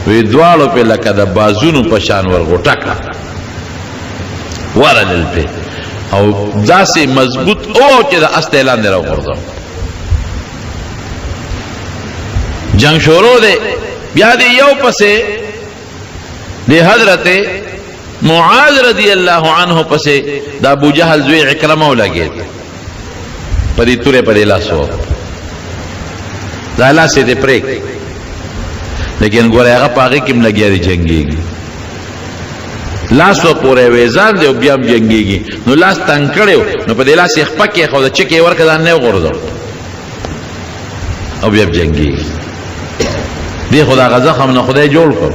A: وی دواړو پې لکه د بازونو په شان ورغوټه کړه ورلل پې او داسې مضبوط او چې د اس ته لاندې راوغورځو جنگ شروع دی بیا دی یو پسې دی حضرت معاذ رضی الله عنه پسې د ابو جهل زوی عکرمه ولګېد په دې تورې په دې لاس و دا لاس یې دې پرېږ لیکن ګوره هغه په هغې کې هم لګیا دی جنګېږي لاس و پورې ویزان دی او بیا هم جنګېږي نو لاس تنګ کړی نو په دې لاس یې خپه کېښود د چکې یې ورکړه ځان نه یې وغورځو او بیا هم جنګېږي دې خو د هغه زخم نه خدای جوړ کړ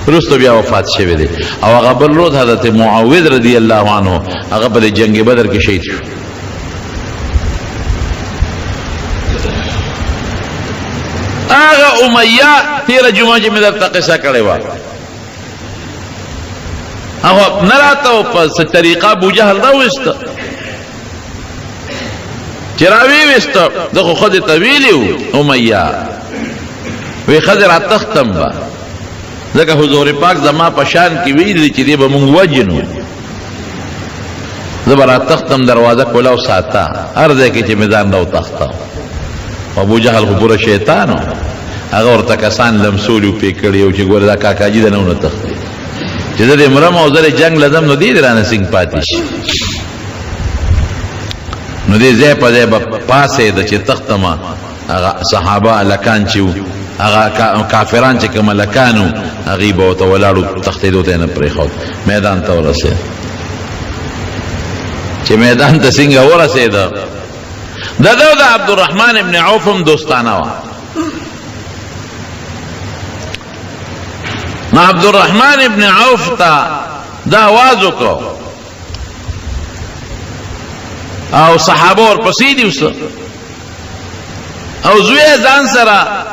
A: وروسته بیا وفات شوی دی او هغه بل روز حضرت معاوض رضی الله عنه هغه په دې جنګ بدر کې شهید شو هغه امیه تیره جمعه چې مې درته قصه کړې وه هغه نه راته په څه طریقه ابوجهل راویسته چې راویویسته ده خو ښځې ته ویلي وو امیه وی ښځې راتښتم به ځکه حضور پاک زما په شان کې ویلي چې دې به مونږ وجنو زه به راتښتم دروازه کولاو ساته هر ځای کې چې مې ځان راوتښته ابوجهل خو پوره شیطان و هغه ورته کسان لمسولي و پې کړي او چې ګوره دا کاکاجي ده نه ونه تښتي چې زه دې مرم او زه دې جنګ لځم نو دې رانه سینګ پاتې شي نو دې ځای په ځای به پاسېده چې تښتمه هغه صحابه هلکان چې وو هغه کافران چې کوم هلکان وو هغې به ورته ولاړو تښتېدو ته یې نه پرېښود میدان ته ورسېد چې میدان ته څنګه ورسېده د ده د عبدالرحمن ابن عوف هم دوستانه وه نو عبدالرحمن ابن عوف ته دا آواز وکړو او صحابه ورپسې دي اوس او زوی یې ځان سره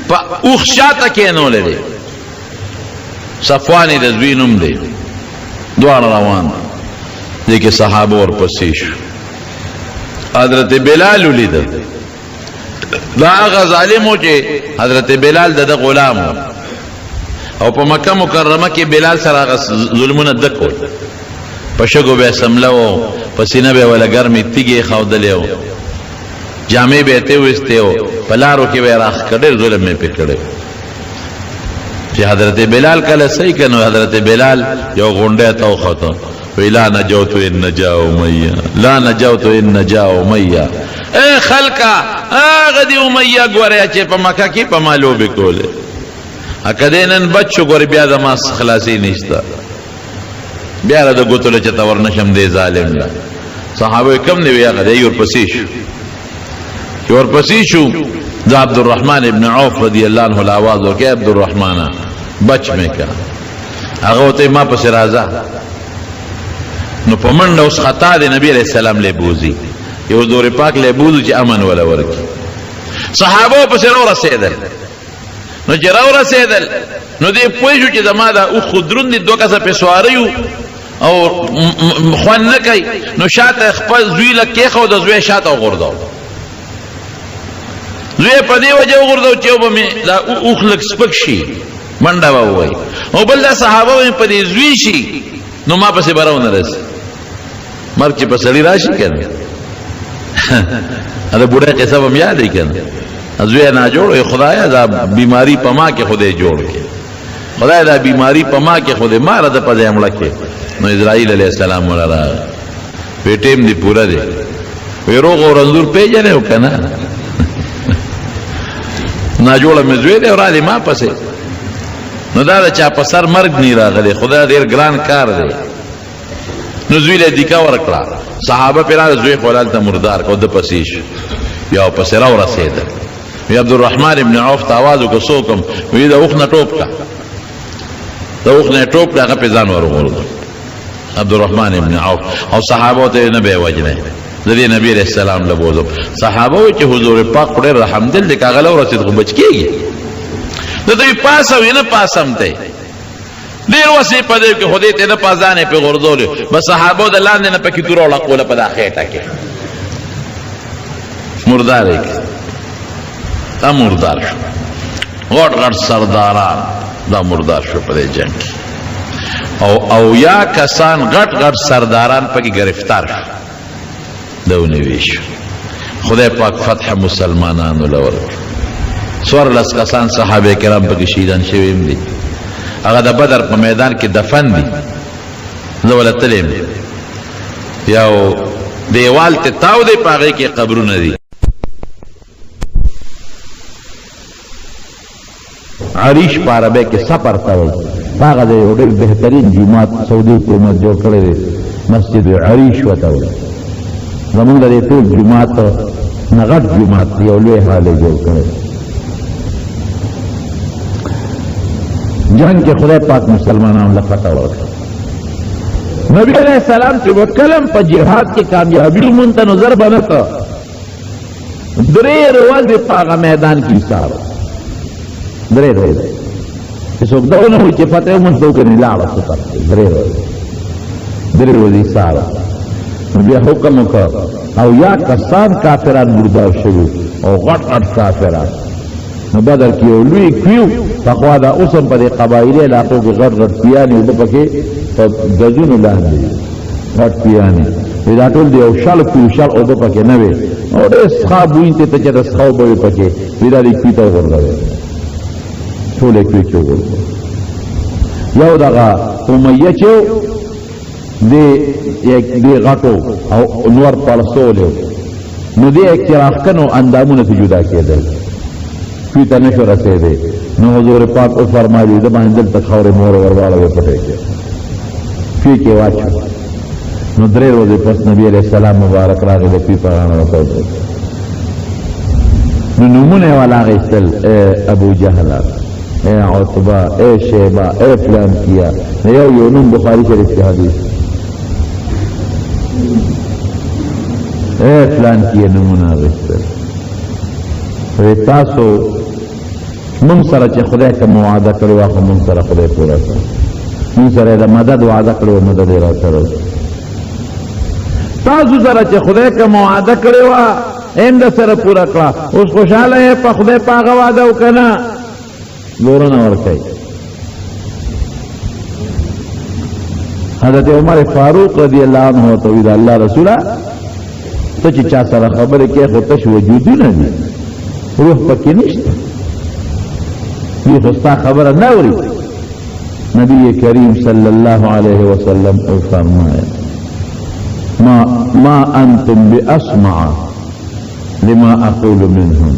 A: په اوښ شاته کېنولی دی صفوان یې د زوی نوم دی دواړه روان دي کې صحابه ورپسې شو حضرت بلال ولیده دا هغه ظالم و چې حضرت بلال د ده غلام و او په مکه مکرمه کې بلال سره هغه ظلمونه دک ول په شګو به یې سمله و په سینه به یې وله ګرمې تیږې یې ښودلې و جامې به یې تې ویستې و په لارو کې به یې راښکه ډېر ظلم یې پرې کړی چې حضرت بلال کله صحیح که نو حضرت بلال یو غونډی ته وخوته وی لا نجوت ان نجا امیہ لا نجوت ان نجا امیہ اے خلقا هغه دی امیہ ګوریا چې په مکه کې په مالو به کوله اکه نن بچو ګور بیا د ما خلاصي نشته بیا د ګوتل چې تور نشم دی ظالم لا صحابه کم دی هغه دی ورپسې شو ورپسې شو د عبدالرحمن ابن عوف رضی الله عنه الاواز ورکړه عبدالرحمن بچ مې کا هغه ته ما پس راځه نو په منډه اوس خطا دی نبی علیہ السلام له بوزي یو حضور پاک له بوزي چې امن ولا ورکی صحابه پسې رو رسېدل نو چې رو رسېدل نو دې پوه شو چې زما دا او خودرون دي دوه کسه په سواریو او خوان نه کوي نو شاته خپل زوی له کېخو د زوی شاته وغورځاو زوی په دې وجه وغورځاو چې به مې دا اوخ لږ سپک شي منډه ووایي او بل دا صحابه په دې زوی شي نو ما پسې به راونه رسي مرګ چې په سړي راشي که نه دا بوډۍ قصه به م یاد وي که نه زوی ناجوړ وي خدایه دا بیماري په ما کې خدای جوړ کړي خدای دا بیماري په ما کې خدای ما راته په ځای مړه کړي نو اسرائیل علیہ السلام ولا راغی وی ټیم دی پورا دی وی روغ او رنځور پیژنې او که نه ناجوړه مې زوی دی او راغلی ما پسې نو دا د چا په سر مرګ نی راغلی خدای ډېر ګران کار دی نو زوی له دیکا ورکړه صحابه پې راغله زوی خو هلته مردار که او ده پسې شو بیا پسې را ورسېدل وی عبدالرحمن ابن عوف ته آواز وکړه څوک یم وی د اوښ نه ټوپ کړه د اوښ نه یې ټوپ کړه هغه پې ځان ورغورځو عبدالرحمن ابن عوف او صحابو ته نه به یې وجنی زه دې نبي علیہ السلام له بوزم صحابه وایي چې حضور پاک خو ډېر رحمدل دی که هغه له ورسېد خو بچ کېږي ده ته وي پاسه وي نه پاسم دی ډېر وسې په دی کې خدای ته نه پازان یې پې غورځولې بس صحابو د لاندې نه پکې توره وړقوله په دا خېټه کې مردار یې کړي دا مردار شو غټ غټ سرداران دا مردار شو په دې جنګ کې او یا کسان غټ غټ سرداران پکې گرفتار شو دونوي شو خدای پاک فتح مسلمانانو له ورکړه څوارلس کسان صحابه کرام پکې شهیدان شوي هم دي هغه د بدر په میدان کې دفن دي زه ولا تللی یم یو دیوال ته تاو دی په هغې کې قبرونه دي عریش په عربی کې سفر ته وایي هغه د یو ډېر بهترین جومات سعودي حکومت جوړ کړی دی مسجد عریش ورته وایي زمونږ د دې ټول جومات نه غټ جومات یو لوی حال یې جوړ کړی جنګ کې خدای پاک مسلمانانو له فتح ورکړه نبی علیہ السلام چې وکلم په جهاد کې کامیابي مونږ ته نظر به نه کړه درې ورځې په هغه میدان کې ایسار درې ورځې چې څوک دا ونه وایي چې فتح یې مونږ ته وکړي لاړه څه درې ورځې ایسار بیا حکم وکړه او یا کسان کافران مردار شوي او غټ غټ کافران نو بدر کې یو لوی کیو پخوا دا اوس هم په دې قبایلي علاقو کې غټ غټ پیانې اوبه پکې په ګزونو لاندې غټ پیانې دا ټول د یو شل کیو شل اوبه پکې نه وې او ډېر څښا بوینتې ته چې د څښا اوبه وې پکې وي دا دې کوي ته وغورځوې ټول یې کوي کې وغورځوې یو دغه امیه چې دې غټو او نور پړسولې نو دې کې راښکنو اندامونه ته جدا کېدل کوي ته نه شو رسېدی نو حضور پاک وفرمایي زه باندې دلته خاورې مور ورواړوې پټې کې کوي کې واچو نو درې ورځې پس نبي علیہ السلام مبارک راغی د کوي په غاړه وکړ نو نومونه یې والا اخېستل ای ابو جهل ای عتبه ای شیبه ای فلان کیا یو نوم بخاري شریف کې حدیث اے فلان کی نمونه اخیستل وی تاسو مونږ سره چې خدای کوم وعده کړې وه خو مونږ سره خدای پوره کړه مونږ سره د مدد وعده کړې وه مدد یې راکړی تاسو سره چې خدای کوم وعده کړې وه هم د سره پوره کړه اوس خوشحاله یې په خدای په هغه وعده او که نه زوره نه ورکوي حضرت عمر فاروق رضی اللہ عنہ تو وی دا اللہ رسولہ تو چې چا سره خبرې کې خو تش وجودونه دي روح پکې نشته وی خو ستا خبره نه اوري نبی کریم صلی الله علیه وسلم فرمایا ما انتم باسمع لما اقول منهم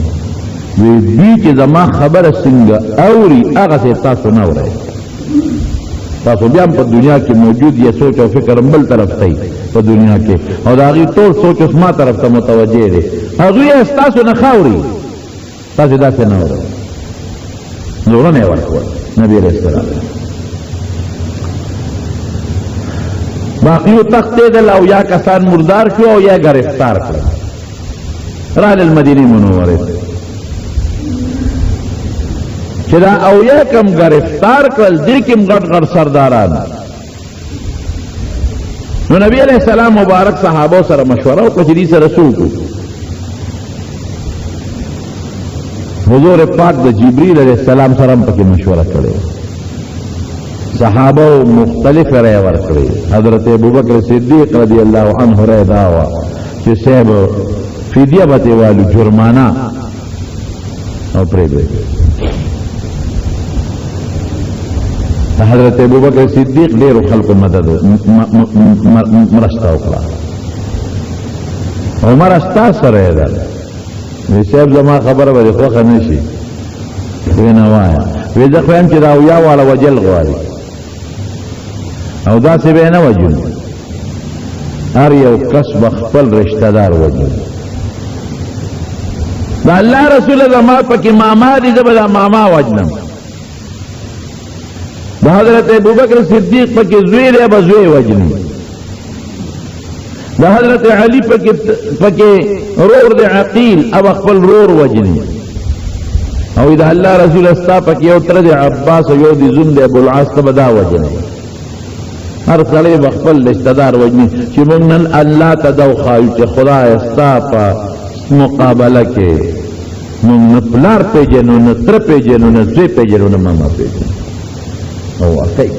A: وی دی چې زما خبره څنګه اوري هغه تاسو نه اورئ تاسو بیا په دنیا کې موجود یا سوچ او فکر بل طرف ته په دنیا کې او دا غي ټول سوچ اوس ما طرف ته متوجه دي هغه یې تاسو نه خاوري تاسو دا څه نه اورئ نور نه ورکو نبی رسول الله
B: باقیو تختیدل او یا کسان مردار شو او یا گرفتار کړل رال المدینه منوره چې دا او یا کم گرفتار کړل دې کوم غټ غټ سرداران نو نبی علیہ السلام مبارک صحابه سره مشوره وکړه چې دې سره څوک حضور پاک د جبرئیل علیہ السلام سره پکې مشوره کړې صحابه مختلف رائے ورکړي حضرت ابوبکر صدیق رضی الله عنه رائے دا وا چې صاحب فدیه به والو جرمانه او پرېږدي حضرت ابوبکر صدیق ډېرو خلکو مدد مرسته وکړه عمر استا سره ده وی صاحب زما خبره به خوښه نه شي وی نه وایه وی زه خو یم چې دا اویا واړه وجل غواړي او داسې به یې نه وجل هر یو کس به خپل رشته دار وجل دا الله رسول زما پکې ماما دي زه به دا ماما وجنم دا حضرت ابوبکر صدیق پکې زوی دی به زوی وجني دا حضرت علی پکې رور دی عقیل اب خپل رور وجني او دا الله رسول استا پکې یو تر دی عباس او یو دی زوم دی ابو العاص ته به دا وجني هر سړی به خپل رشته دار وجني چې موږ نن الله ته دا وښایو چې خدای استا په مقابله کې موږ نه پلار پېژنو نه تره پېژنو نه زوی پېژنو نه ماما پېژنو او واقعي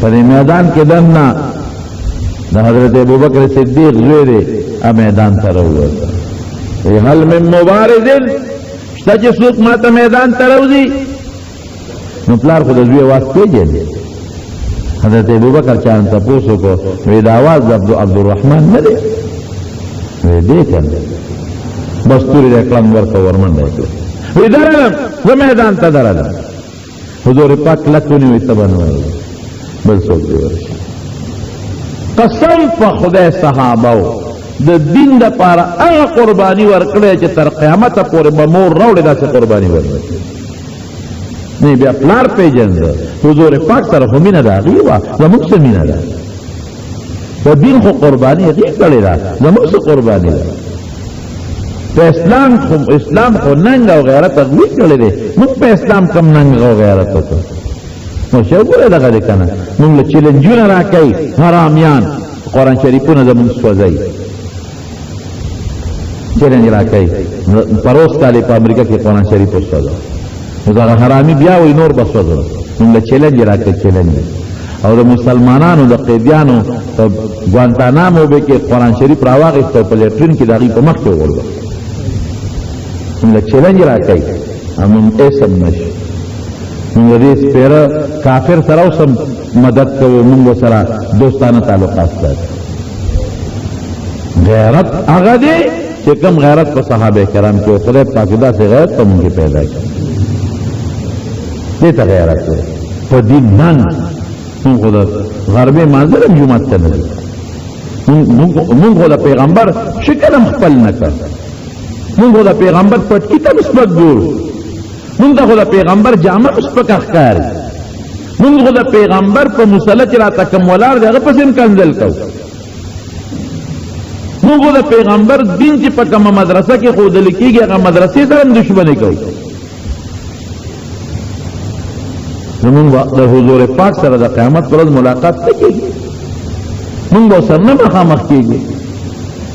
B: په میدان کې دننه د حضرت ابوبکر صدیق زوی دی میدان ته راووته هل من مبارز شته چې څوک ماته میدان ته راوځي نو پلار خو د زوی اواز پېژني حضرت ابوبکر چانه تپوس وکړو وی د اواز د عبدالرحمن نه دی وی دی کنه بس تورې د کلنګ ورته ورمنډه کړه وی درلم زه میدان ته درلم حضور پاک لکونی وی تبنوی بل څوک دی ورشي قسم په خدای صحابه د دین د پاره هغه قرباني ورکړي چې تر قیامت پورې به مور راوړي داسې قرباني ورکړي نه بیا پلار پیژند حضور پاک سره خو مینه ده هغې وه زموږ څه مینه ده په دین خو قرباني هغې کړې ده زموږ څه قرباني ده په اسلام خو ننګ او غیرت هغوی کړی دی موږ په اسلام کم ننګ او غیرت وکړو نو چې وګوره دغه دی که نه موږ له چیلنجونه را کوي حرامیان قرآن شریفونه زموږ سوځوي چیلنج را کوي پروس کال په امریکا کې قرآن شریف وسوځو نو دغه حرامي بیا وایي نور به سوځو موږ له چیلنج را کوي چیلنج او د مسلمانانو د قیدیانو په ګوانتانامو به کې قرآن شریف راواخیست او په لیټرین کې د هغوی په مخ کې وغورځول موږ چیلنج را کوي موږ ایسم نشي موږ دې سپیره کافر سره اوسم مدد کوو موږ سره دوستانه تعلقات ساتو غیرت هغه دی چې کوم غیرت په صحابه کرام کې خدای پاک داسې غیرت په موږ پیدا کړي دې ته غیرت دی په دین نن موږ خو د غربي مانځل هم جومات ته نه ځو موږ خو د پیغمبر شکل هم خپل نه کړ موږ خو د پیغمبر پټکي ته هم سپک ګورو موږ خو د پیغمبر جامه هم سپک ښکاري موږ خو د پیغمبر په مصله چې راته کوم ولاړ دی هغه پسې هم کنځل کوو موږ خو د پیغمبر دین چې په کومه مدرسه کې ښودل کېږي هغه مدرسې سره هم دشمني کوو زمونږ د حضور پاک سره د قیامت پر ورځ ملاقات نه کېږي مونږ به ورسره نه مخامخ کېږو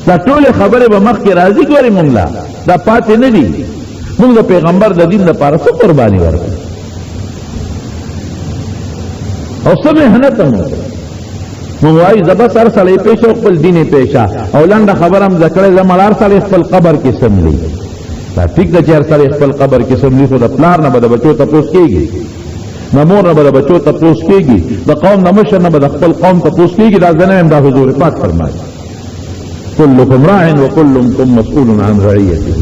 B: دا ټولې خبرې به مخکې راځي ګورې مونږ لا دا پاتې نه دي مونږ د پیغمبر د دین لپاره څه قرباني ورکړو او څه محنت هم وکړو مونږ وایو زه بس هر سړی پېښه او خپل دین یې پېښه او لنډه خبره هم زده کړې زه مړ هر سړی خپل قبر کې سملي دا ټیک ده چې هر سړی خپل قبر کې سملي خو د پلار نه به د بچو تپوس کېږي د مور نه به د بچو تپوس کېږي د قوم د مشر نه به د خپل قوم تپوس کېږي دا زه نه یم دا حضور پاک فرمایي كلكم راع وكلكم مسؤول عن رعيته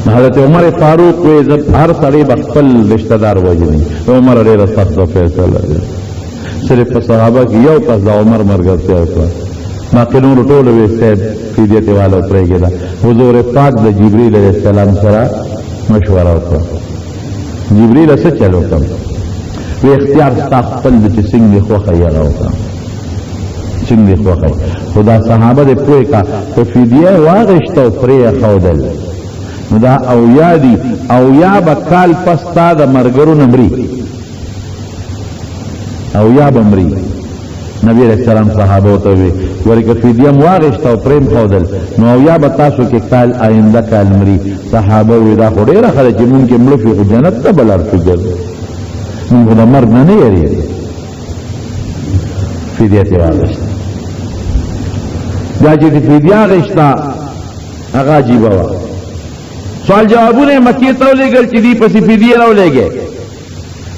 B: حضرت عمر فاروق وی هر سړی به خپل رشتہ دار وژني عمر ډېره سخته فیصله ده صرف په صحابه کې یو کس د عمر ملګرتیا وکړه باقي نور ټول وی صاحب فدیت والا پرېږده حضور پاک د جبرئیل علیه السلام سره مشوره وکړه جبريل څه چلو کوم و اختیار ستا خپل د چې څنګه خوښه یې راوکړه څنګه خوښه خدا صحابه دې پوه کا په فدیه واغشته او پرې ښودل نو دا اویا دي اویا به کال پس تا د مرګرو نه مري اویا به مري نبی علیہ السلام صحابه ته وی ورکه فدیه واغشته او پرې ښودل نو اویا به تاسو کې کال آینده کال مري صحابه وی دا خو ډېره خلک چې مونږ کې مړه شو خو جنت ته به لاړ شو مونږ د مرګ نه نه یېرېږو فدیه ترې واغشته بیا چې د فدیه اغشته هغه عجیبه وه سوال جوابونه مکې ته ولېږل چې دې پسې فدیه راولېږې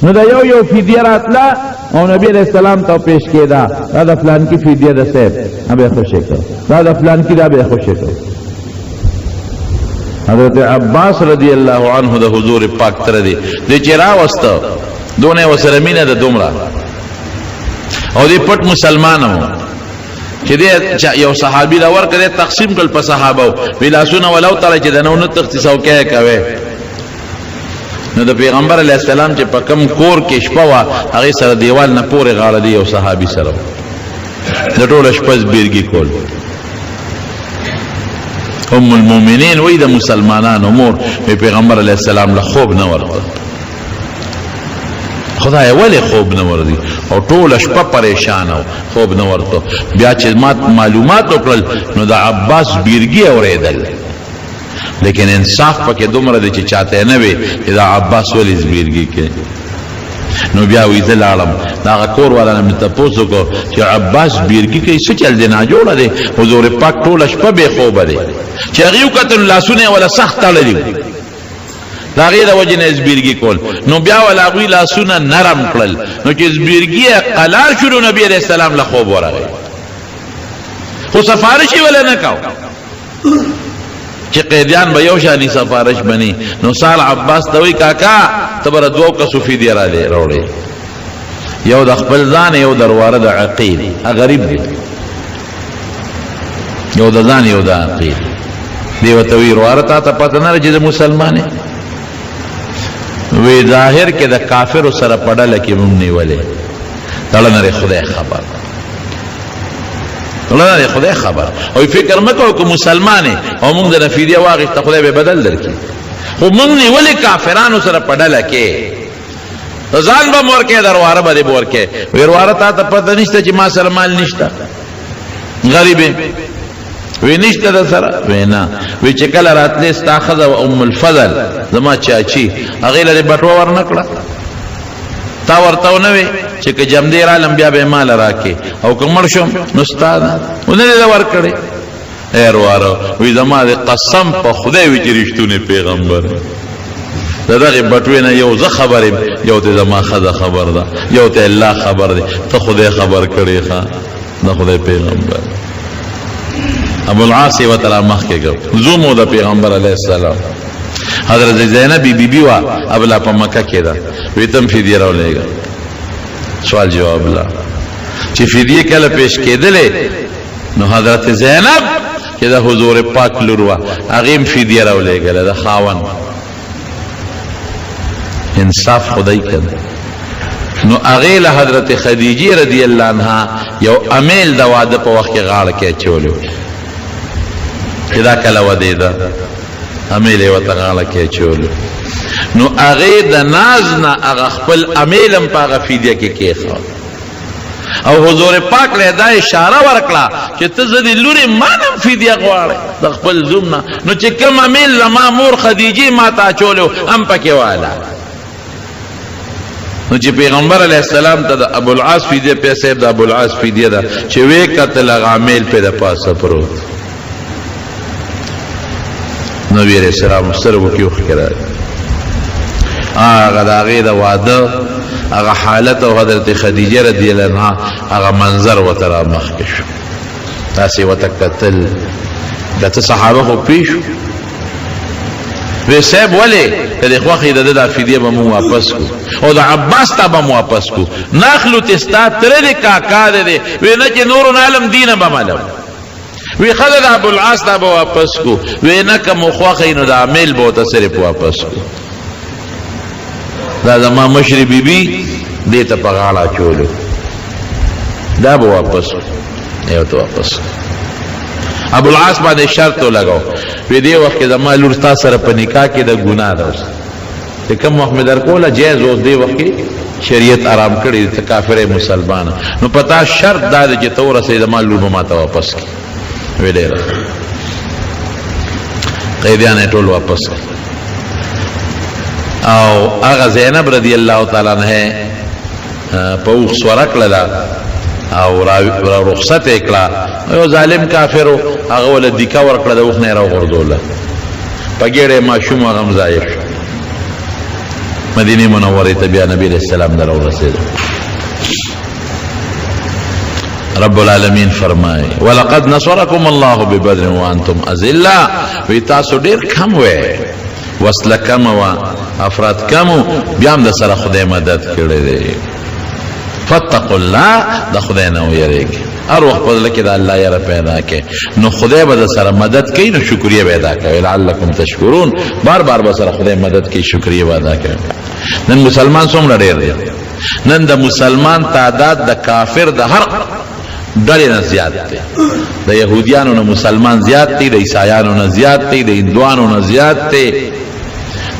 B: نو د یو فدیه راتله او نبی علیہ السلام ته پیش کېده دا د فلان کې فدیه ده صاحب به خوشې کړ دا د فلان کې دا به خوشې کړ حضرت عباس رضی الله عنه د حضور پاک تر دی د چې راوسته دونه وسره مینه د دومره او دې پټ مسلمانو چې دې یو صحابي دا ورکړي تقسیم کړ په صحابه ویلاسونه ولو تعالی چې دنه نو تخصیصو کې کوي نو د پیغمبر علیه السلام چې په کم کور کې شپه وا هغه سره دیوال نه پورې غاړه دی یو صحابي سره د ټول شپه بیرګي کول ام المؤمنین وې د مسلمانانو مور پیغمبر علیه السلام له خوب نه ورته خدای ولی خوب نه وردی او ټول شپه پریشان او خوب نه ورته بیا چې معلومات وکړل نو د عباس بیرګي اوریدل لیکن انصاف پکې دومره دی چې چاته نه وي دا عباس ولی زبیرګي کې نو بیا وی دلالم دا کور والا نه تاسو کو چې عباس بیرګي کې څه چل دی نه جوړه دی حضور پاک ټول شپه به خوب دی چې هغه کتل لاسونه ولا سخت لري دا غیر وجه نه زبیرګي کول نو بیا ولا غوی لاسونه نرم کړل نو چې زبیرګي قلال شروع نبی عليه السلام له خوب ورغی خو سفارش ولا نه کاو چې قیدیان به یو شانی سفارش بني نو سال عباس ته وی کاکا تبر دوه کسو فدیه را لې وروړي یو د خپل ځان یو درواره د عقیل غریب دی یو د ځان یو د عقیل دی وته وی ورواره ته پته نه چې مسلمانې وی ظاهر کې د کافر سره پړل کې مونږ نیولې تړنه خدای خبر الله خدای خبر او فکر مکو کو مسلمانې او موږ د فدیه واغښت خدای به بدل درکې خو موږ نیولې کافرانو سره پډل کې ځان به مورکه درواره باندې مورکه ورواره ته پته نشته چې ما سره مال نشته غریب وی نشته د سره وینا وی چې کله راتلې استاخذ او ام الفضل زما چاچی هغه لري بټو ورنکړه تا ورته نه وي چې که جمدیر عالم بیا به مال راکې او کومر شم نو استاد ونه دا ور کړې هر واره وی زما د قسم په خدای وی چې رښتونه پیغمبر دغه بټوی نه یو زه خبرې یو ته زما خزه خبر ده یو ته الله خبر ده ته خدای خبر کړي ښا د خدای پیغمبر ابو العاص و تعالی مخ کې ګو زومو د پیغمبر علی السلام حضرت زینب بی وا ابلا په مکه کې ده ویتم فدیه راولېګا سوال جواب لا چې فدیه کله پیش کېدلې نو حضرت زینب چې د حضور پاک لوروا هغه فدیه راولېګا د خاون انصاف خدای کړ نو هغه له حضرت خدیجه رضی الله عنها یو امیل د واده په وخت کې غاړه کې چولو کدا کله ودی دا امیل یو تغاله کې چولو نو هغه د ناز نه هغه خپل امیلم په غفیدیه کې کېخو او حضور پاک له دا اشاره ورکړه چې ته زدي لوري مانم فدیه غواړي د خپل زومنا نو چې کوم امیل لما مور خدیجه ما تا چولو هم پکې والا نو چې پیغمبر علیه السلام ته د ابو العاص فدیه پیسې د ابو العاص فدیه دا چې وې قتل غامل په د پاسه پروت نبی علیہ السلام سره وکیو خکرا هغه داغه د واده هغه حالت او حضرت خدیجه رضی الله عنها هغه منظر وترا مخکش تاسو وتکتل دته صحابه خو پیښ وی صاحب ولی کله خوخه د فدیه به مو واپس کو او د عباس ته به مو واپس کو ناخلو تستا تر دې کاکا دې وی نه چې نور عالم دینه به معلوم وی خدای ابو العاص ته به واپس کو وی نه کوم خوخه نو د عامل به تصرف واپس کو
A: دا زما مشري بیبي دې ته په غاړه چولو دا به واپس یو ته واپس ابو العاص باندې شرط لګاو په دې وخت کې زما لور تاسو سره په نکاح کې د ګناه ده چې کوم وخت مې درکوله جایز اوس دې وخت کې شریعت آرام کړی ته کافر مسلمان نو پتا شرط دا دی چې تو رسې زما لور به ماته واپس کی ویلې قیدیان ټول واپس او هغه زینب رضی الله تعالی عنها په اوس ورکړه او رخصت اکړه یو ظالم کافر هغه ول دیکا ورکړه د اوس نه راو غردوله پګېړې ماشوم هغه مزایف مدینه منوره ته بیا نبی علیہ السلام درو رسید رب العالمین فرمائے ولقد نصرکم الله ببدر وانتم اذلہ وی تاسو ډیر کم وې وصله کم و افراد کم بیا هم د سره خدای مدد کړی دی فتقوا الله د خدای نه ویریږي هر وخت په لکه د الله یاره پیدا کې نو خدای به سره مدد کوي نو شکریا به ادا کوي لعلکم تشکرون بار بار به سره خدای مدد کوي شکریا به ادا کوي نن مسلمان څومره ډیر دی نن د مسلمان تعداد د کافر د هر ډلې نه زیات دی د يهوديانو نه مسلمان زیات دی د عیسایانو نه زیات دی د هندوانو نه زیات دی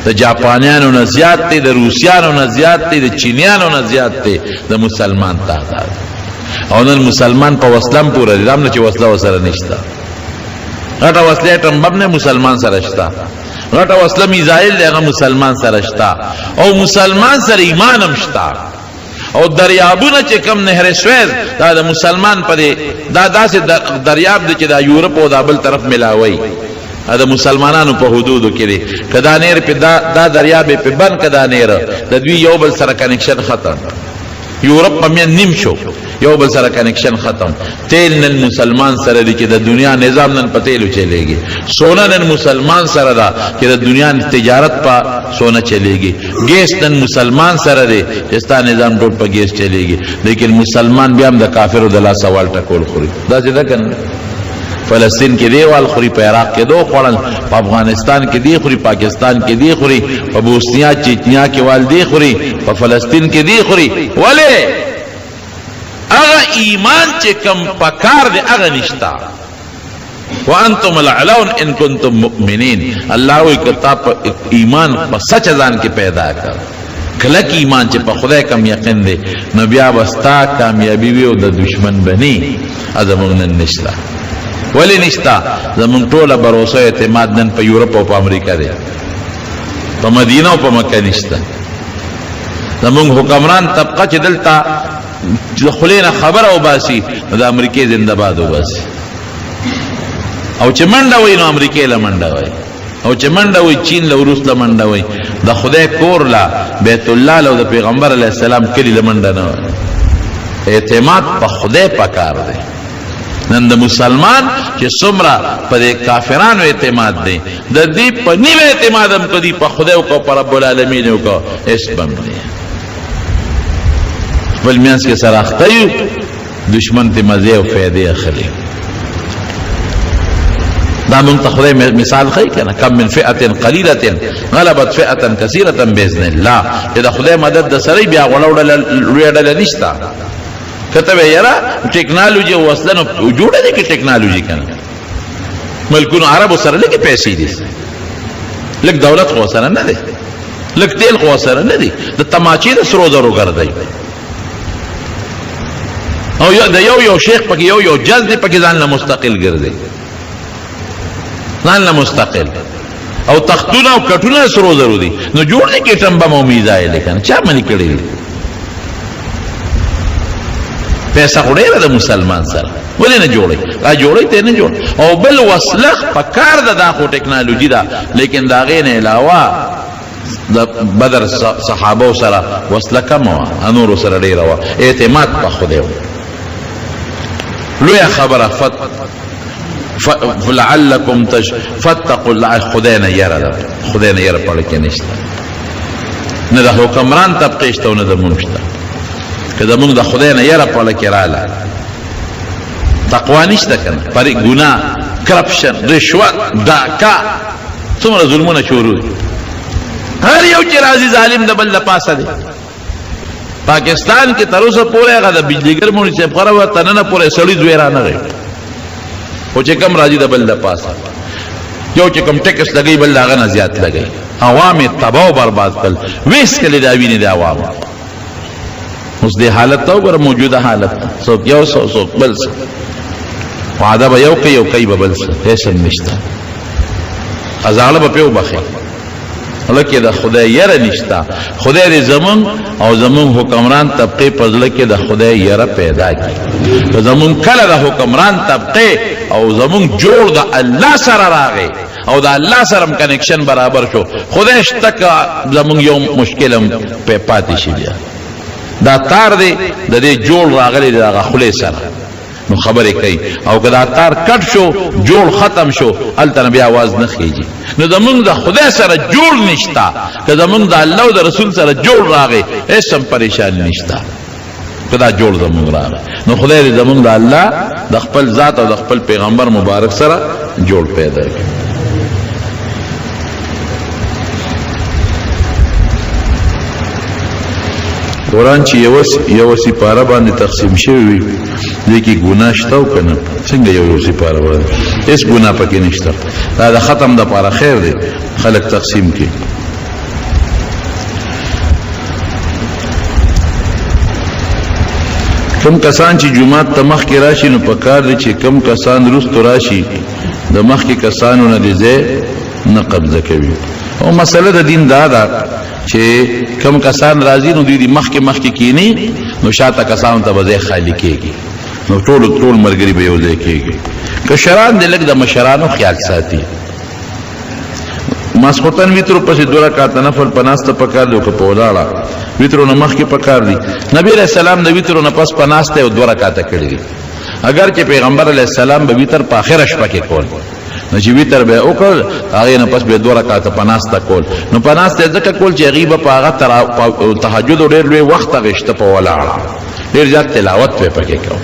A: د جاپانیانو نه زیات دی د روسیانو نه زیات دی د چینیانو نه زیات دی د مسلمان تعداد او نن مسلمان په وسلم پورې دی رامنه چې وسله وسره نشته غټه وسله ټم بم مسلمان سره شته غټه وسله میزایل هغه مسلمان سره شته او مسلمان سره ایمان هم شته او دریابونه چې کم نهر سویز دا د مسلمان په دا داسې دریاب دی چې دا یورپ او دا بل طرف ملاوي دا مسلمانانو په حدودو کې دی کدا نیر په دا دریاب په بن کدا نیر د دوی یو بل سره کنیکشن ختم یورپ په من نیم شو یو بل سره کنیکشن ختم تیل نن مسلمان سره دی چې د دنیا نظام نن په تیلو چلےږي سونا نن مسلمان سره دا چې د دنیا تجارت په سونا چلےږي ګیس نن مسلمان سره دی چې ستا نظام ټول په ګیس چلےږي لیکن مسلمان بیا هم د کافرو د لاس سوال ټکول خوري دا څه ده کنه فلسطین کې دی وال خوري په عراق کې دو خوړل په افغانستان کې دی خوري پاکستان کې دی خوري په بوسنیا چچنیا کې وال دی خوري په فلسطین کې دی خوري ولی اغا ایمان چې کم پکار دی اغا نشتا وانتم العلون ان کنتم مؤمنین الله وی کتاب ایمان په سچ ځان کې پیدا کړ کلک ایمان چې په خدای کم یقین دی نو بیا وستا کامیابی وي او د دشمن بني ازمون نشتا ولی نشتا زمون ټوله باور اعتماد نن په یورپ او په امریکا دی په مدینه او په مکه نشتا زمون حکمران طبقه چې دلته خلینا خبر او باسي د امریکای زنده باد او باسي او چې منډه وای نو امریکای له منډه وای او چې منډه وای چین له روس له منډه وای د خدای کور لا بیت الله له د پیغمبر علی السلام کلی له منډه نه اعتماد په خدای پکار دی نن د مسلمان چې څومره په کافرانو اعتماد دی د دې په نیو اعتماد هم کدي په خدای او په رب العالمین او کو اسبم دی بل میانس کې سره اخته دشمن ته مزه او فائدې اخلي دا مونږ ته خدای مثال خی کنه کم من فئه قلیله غلبت فئه كثيره باذن الله دا خدای مدد د سره بیا غړوړل نشتا کته یاره ټیکنالوژي وسلنه جوړه دي کې ټیکنالوژي کنه ملکونو عربو سره لکه پیسې دي لکه دولت خو سره نه دي لکه تیل خو سره نه دي د تماچې د سرو زرو ګرځي او یو شیخ پکې یو جز دی پکې ځان له مستقل ګرځي ځان له مستقل او تختونه او کټونه سرو زرو دي نو جوړ دي کې ټمبه مو میزایل لیکن چا منی کړی پیسہ خوري د مسلمان سره ولې نه جوړي را جوړي ته نه جوړ او بل وسلخ پکار د خو ټیکنالوژي دا لیکن دا غې نه علاوه د بدر صحابه سره وسله کم و انور سره ډیر و اعتماد په خدای لوی خبره فلعلکم فتقوا الله خدای نه یره خدای نه یره پړ کې نشته نه د حکمران طبقه شته نه د مونږ کله موږ د خدای نه یره په لکه رااله تقوا نشته کنه پر ګناه کرپشن رشوت داکا څومره ظلمونه شروع هر یو چې راځي ظالم د بل د پاسه دی. پاکستان کې تر اوسه پورې هغه د بجلیګر مونږ چې خبره وه تننه پورې سړي زوی را نه غی خو چې کم راځي د بل د پاسه یو چې کم ټیکس لګوي بل د هغه نه زیات لګوي. عوام یې تباه و برباد کړل ویس کړي دا وینې د عوام. اوس دې حالت ته وګوره موجوده حالت څوک یو څوک بل څه وعده به یو کوي به بل څه هیڅ هم نشته. ازاړه به پې وبخي لکه د خدای یره نشته. خدای دې زمون او زمون حکمران طبقه په زړه کې د خدای یره پیدا کړي. زمون کله د حکمران طبقه او زمون جوړ د الله سره راغی او د الله سره کنیکشن برابر شو خدای شتک زمون یو مشکل هم په پاتې شي. بیا دا تار دی د دې جوړ راغلی د خلې سره نو خبرې کوي او که دا تار کټ شو جوړ ختم شو هلته نه بیا आवाज نه خیږي. نو زمونږ د خدای سره جوړ نشته که زمونږ د الله او د رسول سره جوړ راغی هیڅ هم پریشانی نشته که دا جوړ زمونږ راغی. نو خدای دې زمونږ د الله د خپل ذات او د خپل پیغمبر مبارک سره جوړ پیدا کړي. قرآن چې یو سپاره باندې تقسیم شوی وي دې کې ګناه شته او که نه څنګه یو سپاره باندې هېڅ ګناه پکې نشته. دا د ختم دپاره خیر دی خلک تقسیم کړي. کم کسان چې جماعت ته مخکې راشي نو په کار دی چې کم کسان وروستو راشي د مخکې کسانو نه دې ځای نه قبضه کوي. او مسله د دین دا ده چې کم کسان راځي نو دوی مخکې کینی نو شاته کسانو ته به ځای خالی کېږي نو ټول ملګري به یو ځای کېږي. کشران دې لږ د مشرانو خیال ساتي. ماسخوتن ویترو پسې 2 رکعاته نفل په ناسته پکار دی او که په ولاړه ویترو نه مخکې پکار دی. نبی علیہ السلام د ویترو نه پس په ناسته او 2 رکعاته کړي دي. اگر چې پیغمبر علیہ السلام به ویتر په آخره شپه کې کول نو چې ویتر به وکړ هغې نه پس به 2 رکعاته په ناسته کول. نو په ناسته ځکه کول چې هغې به په هغه تهجد ډېر لوی وخت هغې شته په ولاړه ډېر زیات تلاوت به پکې کوو.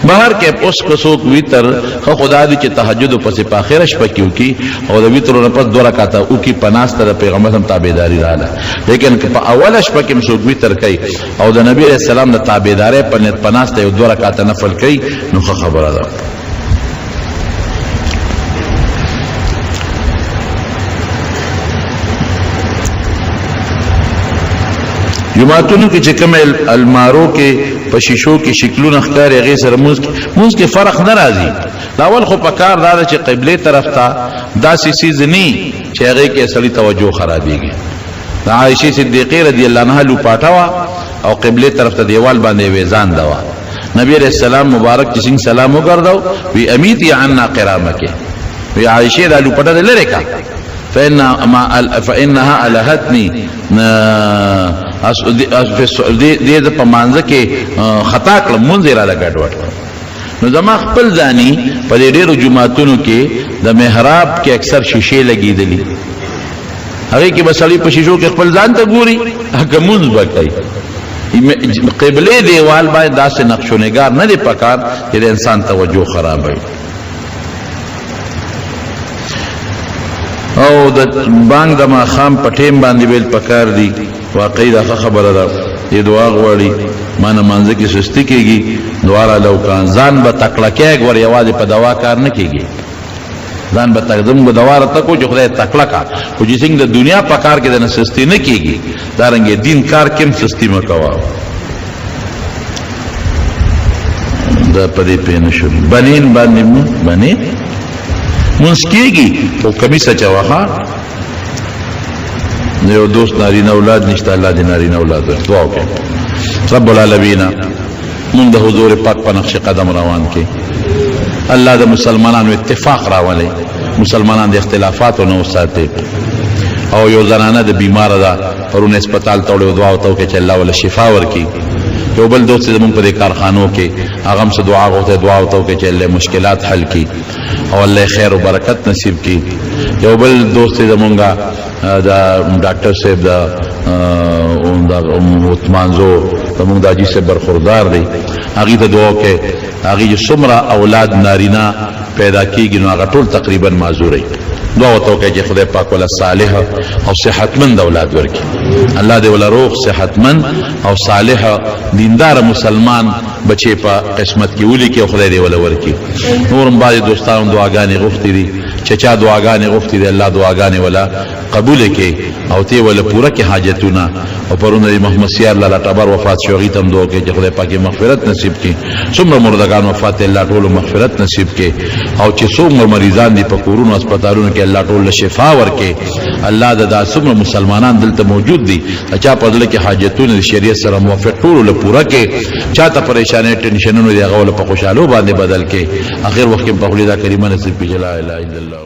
A: بهر کې اوس که څوک ویتر ښه خدا دی چې تهجد پسې په آخره شپه کې وکړي او د ویترو نه پس 2 رکعاته وکړي په ناسته د پیغمبر هم تابعداري راغله. لیکن که په اوله شپه کې هم څوک ویتر کوي او د نبي علیه السلام د تابعدارۍ په نیت په ناسته یو 2 رکعاته نفل کوي نو ښه خبره ده. جماعتونو کې چې کوم المارو کې په شیشو کې شکلونه ښکاري هغې سره مونځ کې فرق نه راځي. اول خو په کار دا ده چې قبلې طرف ته داسې څیز نه چې هغې کې سړي توجه خرابېږي. د عایشې صدیقې رضی الله عنها لوپاټه وه او قبلې طرف ته دیوال باندې یې ویزانده وه. نبی علیہ السلام مبارک چې څنګه سلام وګرځاو وی امیتی عنا قرامکې وی عایشې دا لوپټه دې لرې کا فإنها ألهتني دې په مانځه کې خطا کړم مونځ یې راله ګډوډ کړم. نو زما خپل ځاني په دې ډېرو جوماتونو کې د محراب کې اکثر شیشې لګېدلي هغې کې به سړی په شیشو کې خپل ځان ته ګوري هغه مونځ به کوي. قبلې دیوال باید داسې نقش و نگار نه دی پکار چې د انسان توجه خرابوي. او د بانګ د ماښام په ټیم باندې ویل پکار دي. واقعي دا ښه خبره ده. دې دعا غواړي ما نه مانځه کې سستي کېږي دعا را لوکان ځان به تکړه کېږ ور یوازې په دوا کار نه کېږي ځان به تقدم به دوا راته کو چې خدای تکړه کا خو چې څنګه د دنیا په کار کې د نه سستي نه کېږي دارنګې دین کار کې هم سستي مه کوه. دا په دې پوه نه شوم بنین باندې بنې مونځ کېږي خو کمیس اچوه. یو دوست نارینه اولاد نشته الله دې نارینه اولاد دعا وکړي. رب العالمین مونږ د حضور پاک په نقش قدم روان کې الله د مسلمانانو اتفاق راولي مسلمانان د اختلافاتو نه وساتي. او یو زنانه د بیماره ده پرون هسپتال ته وړو دعا وته چې الله ولا شفا ورکړي. یو بل دوست زمونږ په دې کارخانو کې هغه هم څه دعا غوښته دعا وته چې الله مشکلات حل کړي او الله خیر او برکت نصیب کړي. یو بل دوست زمونږ دا ډاکټر صاحب دا عثمانزو زمونږ د حاجي صاحب برخوردار دی هغې ته دعا وکړئ هغې چې څومره اولاد نارینه پیدا کېږي نو هغه ټول تقریبا معذوری دعا وتوکي چې خدای پاک ولا صالح او صحتمند اولاد ورکي الله دې ولا روغ صحتمند او صالح دیندار مسلمان بچي په قسمت کې ولي کې خدای دې ولا ورکي نورم باندې دوستانو دعاګانې غوښتي دي چچا دعاګانې غوښتي دي الله دعاګانې ولا قبول کې او ته ولا پوره کې حاجتونه او پرونه محمد سیار الله تبار وفات شو غي تم دوه کې چې خدای پاک مغفرت نصیب کړي څومره مردگان وفات الله ټول مغفرت نصیب کړي او چې څومره مریضان دي په کورونو هسپتالونو کې الله ټول شفا ورکړي الله دا څومره مسلمانان دلته موجود دي چا په دل کې حاجتونه شریعت سره موافق ټول له پوره کې چاته پریشانې ټینشنونه دی هغه له په خوشاله باندې بدل کې اخر وخت په خلیدا کریمه نصیب کړي لا اله الا الله